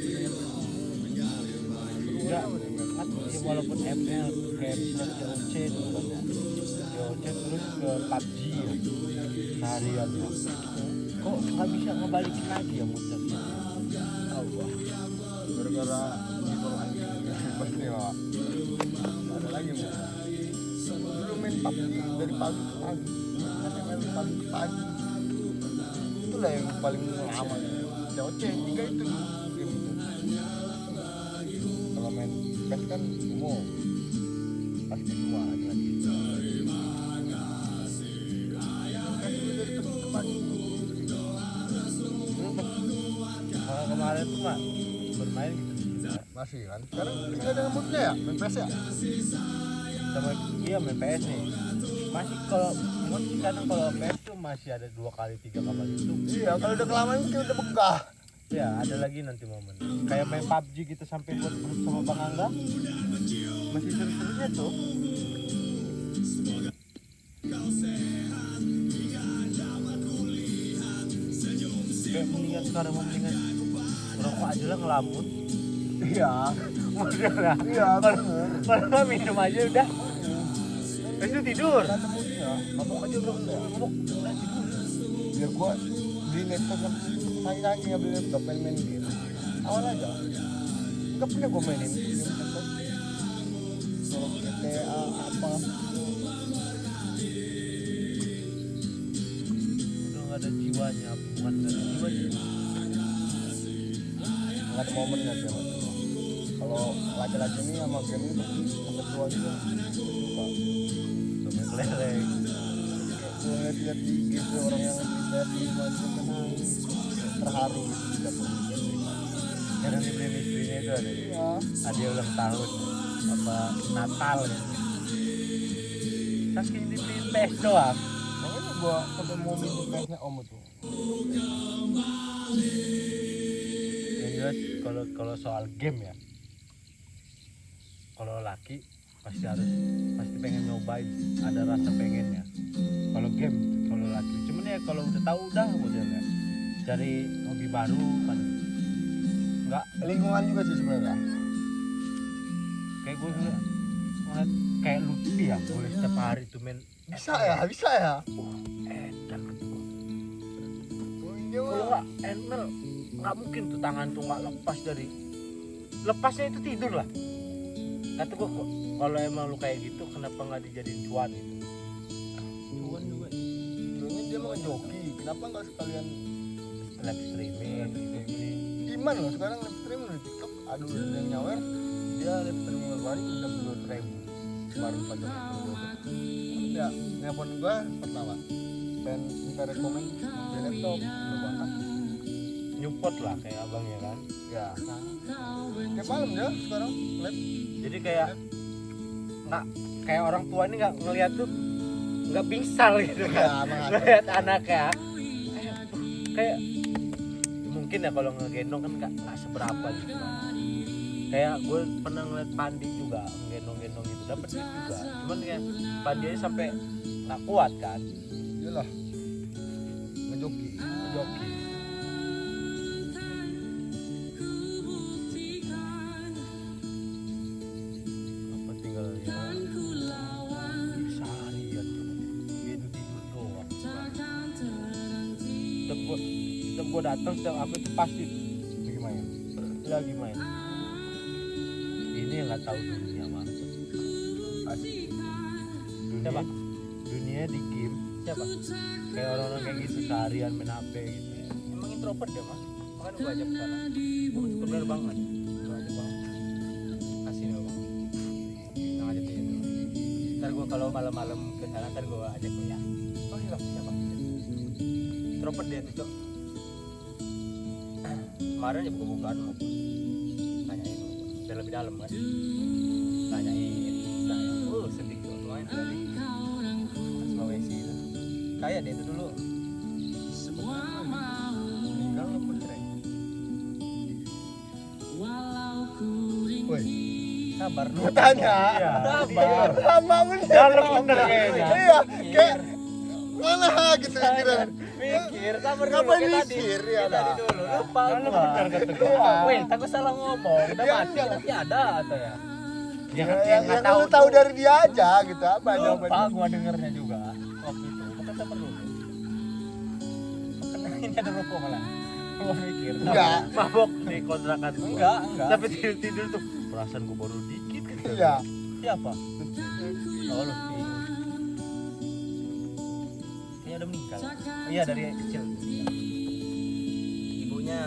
Enggak, kan ya walaupun ML kayak misalnya COC itu kan ya. COC terus ke PUBG ya. Seharian ya. Kok nggak bisa ngebalikin lagi ya muter? tahu gua. Gara-gara people anjing pasti ya. Ada lagi Mas. Dulu main PUBG dari pagi ke pagi. Nanti main pagi ke pagi. Itulah yang paling lama. COC 3 itu game itu. Kalau main PES kan umum. Pasti semua ada lagi. Kalau kemarin tuh mah bermain gitu. Masih kan? Sekarang tinggal dengan moodnya ya, main PES ya? Sama iya main PS nih. Masih kalau mood sih kadang kalau PS tuh masih ada 2 kali 3 kali itu. Iya, kalau udah kelamaan kayak udah begah. Ya ada lagi nanti momen. Kayak main PUBG gitu sampai buat grup sama Bang Angga. Masih seru-serunya tuh. mendingan sekarang mendingan ngerokok aja lah ngelamun. Iya. Bener lah. Iya, bener. Kalau minum aja udah. Terus itu tidur. Ketemunya, mabok aja udah mabok. Ya gua beli laptop kan lagi nggak beli laptop main game. Awal aja. Nggak pernah gua mainin game laptop. Kalau GTA apa? Udah nggak ada jiwanya, bukan nggak ada jiwanya. Nggak ada momennya sih. Kalau laki-laki ini sama game ini sampai tua juga suka. Sampai kelereng. Gue lihat di gitu orang yang lihat di maju nangis terharu gitu. Kadang dibeliin istrinya itu ada. Iya. Ada ulang tahun apa Natal ya. Saking dibeliin PS doang. Makanya gua sampai mau minum pesnya om itu. Yang jelas kalau soal game ya. Kalau laki pasti pengen nyobain, ada rasa pengennya. Kalau game, kalau laki cuman ya kalau udah tahu udah modelnya cari hobi baru kan. Enggak Lingkungan juga sih sebenarnya. kayak gue ngeliat kayak Lutfi ya boleh setiap hari tuh main Bisa ya. edan gitu. Iya Kalau nggak ML nggak mungkin tuh tangan tuh nggak lepas dari lepasnya itu tidur lah. Kata gue kok kalau emang lu kayak gitu kenapa nggak dijadiin cuan gitu? Cuan juga. Cuannya dia mau joki. Kenapa nggak sekalian Live streaming gitu. Iman loh sekarang live stream di TikTok. Aduh ada yang nyawer. Dia live stream baru udah 2.000 baru 4 jam. Ya, nelfon gua pertama. Dan minta rekomen di laptop. Udah banget. Nyupport lah kayak abang ya kan. Ya. Tiap malam ya sekarang live. Jadi kayak nggak kayak orang tua ini nggak ngelihat tuh nggak bingsal gitu Ya, kan. makanya. Ngelihat anaknya kayak mungkin ya kalau ngegendong kan nggak seberapa gitu kan. Kayak gue pernah ngeliat Pandi juga ngegendong gitu dapat duit juga. Cuman kayak Pandi aja sampai nggak kuat kan. Iyalah. Ngejoki. Apa tinggal ya seharian gitu tidur doang. Setiap gue datang setiap apa itu pasti Lagi main. lagi main. Ini yang nggak tahu dunia mah. Asik. Siapa? Dunia di game. Siapa? Kayak orang-orang kayak gitu seharian main HP gitu. Emang introvert dia mah. Makanya gue ajak ke sana. Gue bener banget. Gue ajak banget. Kasih dong bang. Yang ajak dia itu. Ntar gue kalau malam-malam ke sana ntar gue ajak lu ya. Oh iya siapa? Introvert dia tuh cok. Kemarin ya buka-bukaan mau tanyain biar lebih dalam kan. Tanyain saya. Sedikit lumayan tadi. Sulawesi itu. Kayak dia itu dulu. Meninggal apa cerai? Woi, Sabar dulu. gua tanya. Iya. Sabar. Lama bener. Dalam bener kayaknya. Iya, kayak mana gitu pikiran. Mikir, sabar dulu. Ngapain Kayak tadi. mikir, ya Kayak tadi lah. dulu. Lupa Dalam gua. bener kata gua. Iya. Weh, takut salah ngomong. Udah Iya, mati iya. tapi ada atau ya? Ya, kan yang nggak lu tahu tuh. dari dia aja gitu apa Lupa jawabannya. gua dengernya juga waktu itu. Bukan sabar dulu. Karena ini ada rokok malah. Gua mikir. Enggak. Mabok di kontrakan gua. Enggak. Tapi tidur tuh perasaan gua baru dikit gitu. Iya. Siapa? Oh, Lutfi. Kayaknya udah meninggal. Iya dari kecil. Ibunya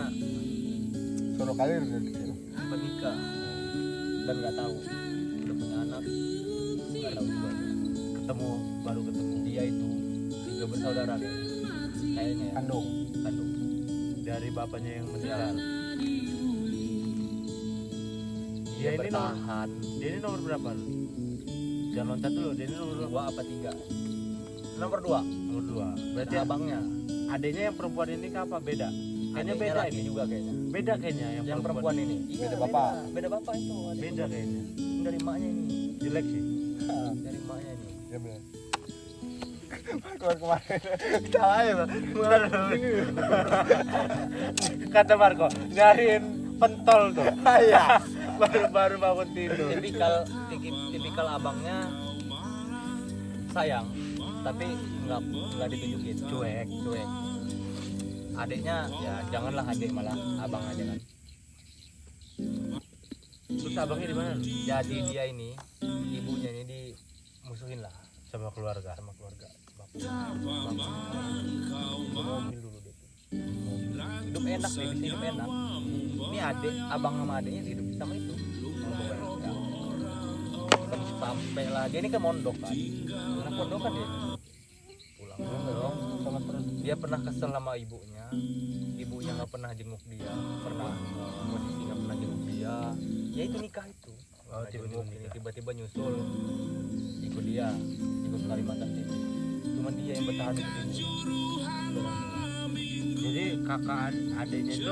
Suruh kali udah kecil. sempat nikah dan nggak tahu udah punya anak, nggak tahu juga. Baru ketemu dia itu 3 bersaudara kayaknya ya. Kandung. Kandung dari bapaknya yang meninggal. Dia ini bertahan. Dia ini nomor berapa? Jangan loncat dulu. Dia ini nomor 2 apa 3? Nomor 2. Nomor 2. Berarti abangnya. Adanya yang perempuan ini apa beda? Kayaknya beda ini juga kayaknya. Beda kayaknya yang perempuan ini. Iya, Beda bapak. Beda bapak itu. Beda kayaknya. Dari maknya ini. Jelek sih. Dari maknya ini. Ya benar. kemarin tahu ya Bang. Kata Marco nyariin pentol tuh. Iya. baru bangun tidur. Tipikal abangnya sayang tapi nggak ditunjukin, cuek. Adiknya ya janganlah adik, malah abang aja kan. Terus abangnya di mana? Jadi dia ini ibunya ini dimusuhin lah sama keluarga. Mobil dulu dia tuh. Hidup enak deh, bisa hidup enak. Ini adik, abang sama adiknya hidup sama itu. Sampai lah dia ini kan mondok kan. Anak mondok kan dia. Pulang dong sama terus. Dia pernah kesel sama ibunya nggak pernah jenguk dia, posisi nggak pernah jenguk dia. Ya itu nikah itu. Tiba-tiba nyusul ikut Kalimantan Timur. Cuman dia yang bertahan di sini. Jadi kakak adiknya itu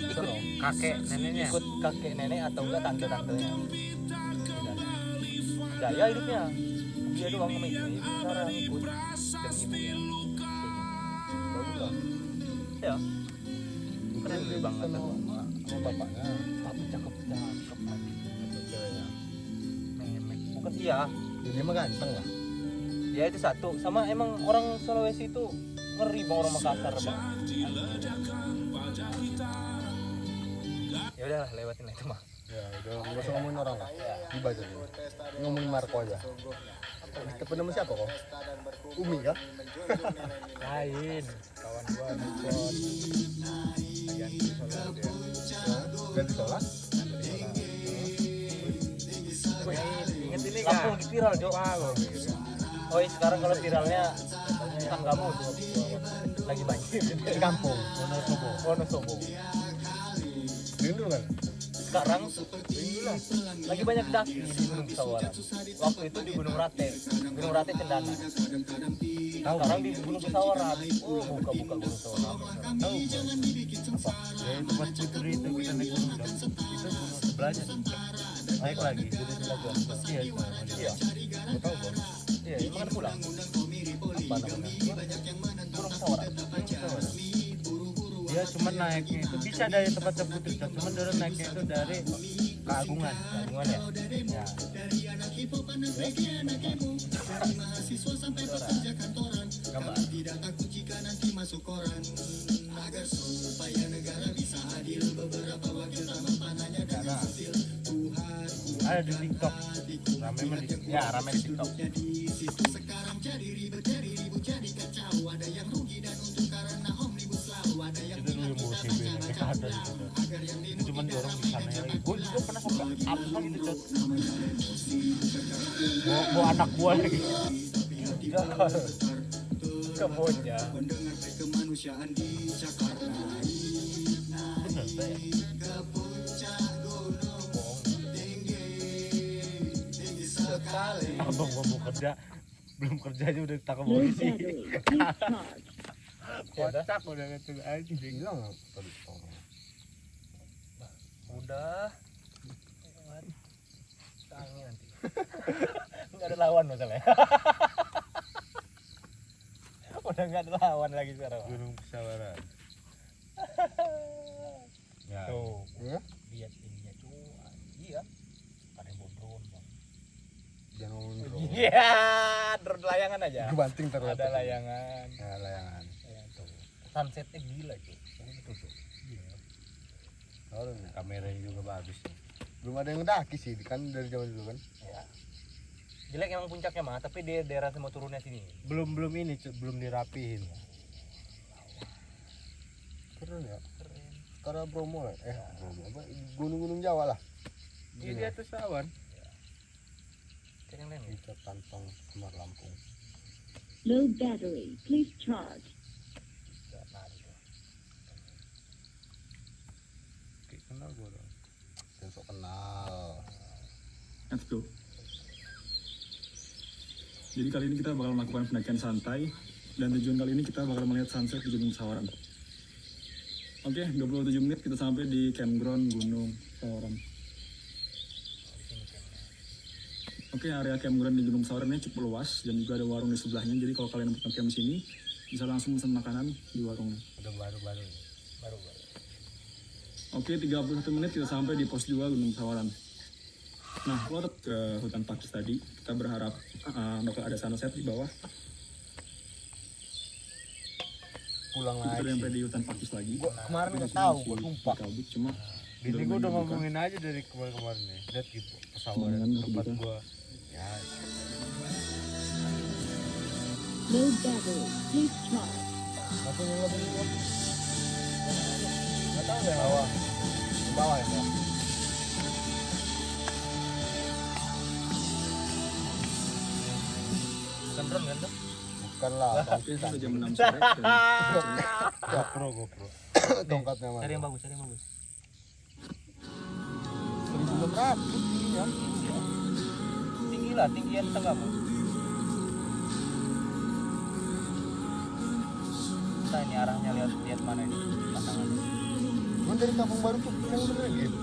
ikut kakek neneknya. Ikut kakek nenek atau enggak tante-tantenya. Jaya hidupnya. Dia doang sama ibunya. Sekarang ikut dan ibunya. Bagus lah. Ya. Keren banget sama bapaknya. Tapi cakep memek. Bukan dia. Dia mah ganteng lah. Ya itu satu. Sama emang orang Sulawesi itu ngeri bang, orang Makassar bang. Ya udahlah, lewatin lah itu mah. Ya udah, nggak usah ngomongin orang lah. Tiba aja dulu. Ngomongin Marco aja. Kita nama siapa kok? Umi kah? Lain, kawan gua Nikon. Ganti sholat dia. Ganti sholat? Ingat ini kan? Langsung viral Jo. Oh iya, sekarang kalau viralnya tanggamu tuh lagi banjir Di kampung. Wonosobo. Dulu kan? Sekarang lagi banyak daki di Gunung Pesawaran. Waktu itu di Gunung Rate Cendana. Sekarang di Gunung Pesawaran. Oh, buka Gunung Pesawaran. Tahu apa? Ya tempat putri itu kita naik gunung dong. Itu gunung sebelahnya naik lagi. Iya. Gak tau bang. Iya, emang kan pulang. Apa namanya? Gunung Pesawaran. Dia cuma naiknya itu bisa dari tempatnya putri, cuma dorong naiknya itu dari Keagungan Ya. ya. Gambar. Ada di TikTok, ramai mah di TikTok. Ya, ramai di TikTok. Itu dulu yang bawa CB nya ada di situ. Itu cuma dorong di sana lagi. Gue juga pernah sampai apa gitu cot. Bawa anak gua lagi. Kebunnya. Bener saya. Sekali. Abang gua mau kerja, belum kerja aja udah ditangkap polisi. Kocak udah gitu aja. Bilang tadi. Udah. Tangi nanti. Enggak ada lawan masalahnya. Udah enggak ada lawan lagi sekarang. Gunung Pesawaran. Ya. Tuh. Ya? Lihat ininya cuy. Iya. Ada yang bawa drone, Bang. Jangan ngomongin bro. Iya, drone layangan aja. Gue banting terus. Ada layangan. Ya layangan. Ya, tuh. Sunsetnya gila cuy. Itu tuh. Iya. Tahu nih. Kameranya juga bagus nih. Belum ada yang ngedaki sih kan dari zaman dulu kan. Ya. Jelek emang puncaknya mah, tapi dia daerah semua turunnya sini. Belum ini belum dirapihin. Keren ya. Keren. Karena Bromo lah. Bromo apa? Gunung-gunung Jawa lah. Dia di atas awan. Kan yang lain. Kita Tantang Semar Lampung. Low battery, please charge. Enggak nari tuh. Kayak kenal gua dong. Dan sok kenal. Let's go. Jadi kali ini kita bakal melakukan pendakian santai dan tujuan kali ini kita bakal melihat sunset di Gunung Pesawaran. Oke, 27 menit kita sampai di campground Gunung Pesawaran. Oke, area campground di Gunung Sawaran ini cukup luas dan juga ada warung di sebelahnya. Jadi kalau kalian mau camp di sini, bisa langsung pesan makanan di warungnya. Udah baru. Oke, 31 menit kita sampai di pos 2 Gunung Sawaran. Nah, kalau ke hutan pakis tadi, kita berharap bakal ada sunset di bawah. Pulang Kita udah lagi. sampai di hutan pakis lagi. Gua kemarin Tapi nggak di sini tahu, masih gua sumpah. kabut, cuma Bini gue udah ngomongin aja dari kemarin-kemarin nih. Lihat gitu pesawat tempat gua. Ya, Low battery. Please charge. satu yang lebih gua. Nggak tahu ya bawah. Di bawah ya. Bang? Bukan drone kan tuh? Bukan lah. oke, itu udah jam 6 sore. Dan GoPro. Tongkatnya mana? Cari yang bagus, cari yang bagus. 1.600 tingginya. Tinggi lah, tinggian tengah bang. Kita ini arahnya lihat mana ini pandangannya. Gua dari Kampung Baru tuh yang bener gitu.